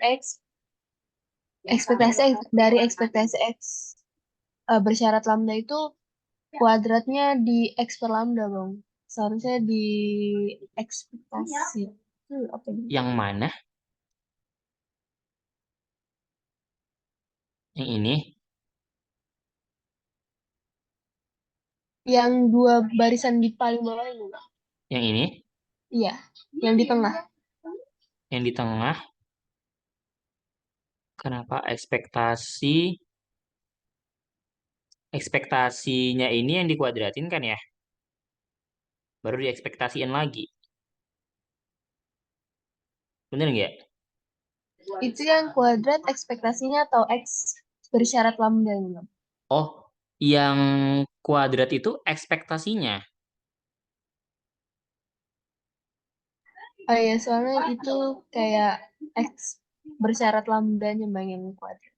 dari ekspektasi X bersyarat lambda itu kuadratnya di X per lambda, Bang. Seharusnya di ekspektasi. Itu apa ini? Yang mana? Yang ini? Yang dua barisan di paling bawah ini, Bang. Yang ini? Iya, yang di tengah. Yang di tengah? Kenapa ekspektasinya ini yang dikuadratin kan ya? Baru diekspektasiin lagi. Bener nggak? Itu yang kuadrat ekspektasinya atau X bersyarat lambda ini, Bang. Oh, yang kuadrat itu ekspektasinya. Oh iya, soalnya itu kayak X bersyarat lambdanya, Bang, yang kuadrat.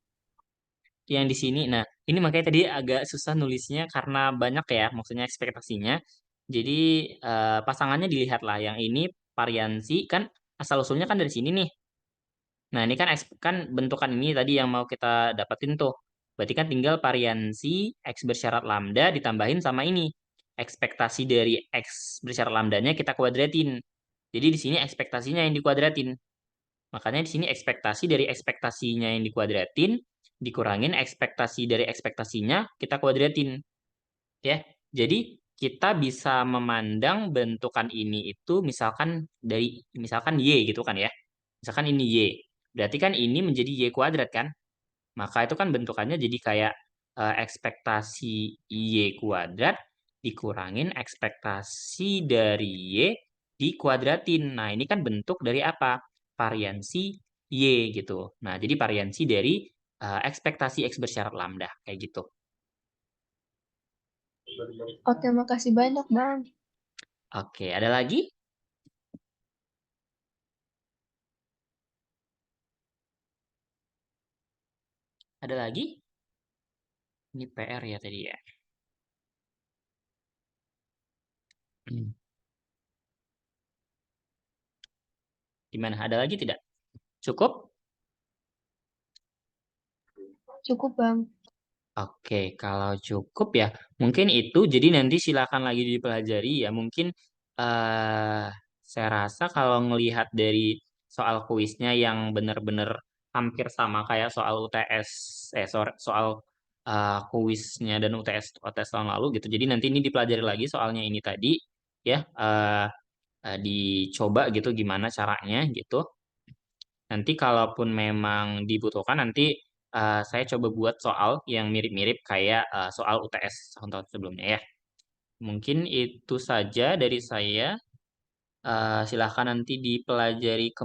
Yang di sini. Nah, ini makanya tadi agak susah nulisnya karena banyak ya, maksudnya ekspektasinya. Jadi pasangannya dilihat lah. Yang ini variansi kan asal usulnya kan dari sini nih. Nah, ini kan kan bentukan ini tadi yang mau kita dapetin tuh. Berarti kan tinggal variansi X bersyarat lambda ditambahin sama ini. Ekspektasi dari X bersyarat lambdanya kita kuadratin. Jadi di sini ekspektasinya yang dikuadratin. Makanya di sini ekspektasi dari ekspektasinya yang dikuadratin dikurangin ekspektasi dari ekspektasinya kita kuadratin, ya. Jadi kita bisa memandang bentukan ini itu misalkan Y gitu kan ya. Misalkan ini Y. Berarti kan ini menjadi Y kuadrat kan? Maka itu kan bentukannya jadi kayak ekspektasi Y kuadrat dikurangin ekspektasi dari Y dikuadratin. Nah, ini kan bentuk dari apa? Variansi Y gitu. Nah, jadi variansi dari ekspektasi X bersyarat lambda. Kayak gitu. Oke, makasih banyak, Bang. Oke, ada lagi? Ada lagi? Ini PR ya tadi ya. Hmm. Gimana? Ada lagi tidak? Cukup? Cukup, Bang. Oke, kalau cukup ya, mungkin itu. Jadi nanti silakan lagi dipelajari ya. Mungkin eh saya rasa kalau ngelihat dari soal kuisnya yang benar-benar hampir sama kayak soal UTS, soal kuisnya dan UTS tahun lalu gitu. Jadi nanti ini dipelajari lagi soalnya ini tadi ya, dicoba gitu gimana caranya gitu. Nanti kalaupun memang dibutuhkan nanti saya coba buat soal yang mirip-mirip kayak soal UTS tahun-tahun sebelumnya ya. Mungkin itu saja dari saya. Silahkan nanti dipelajari kembali.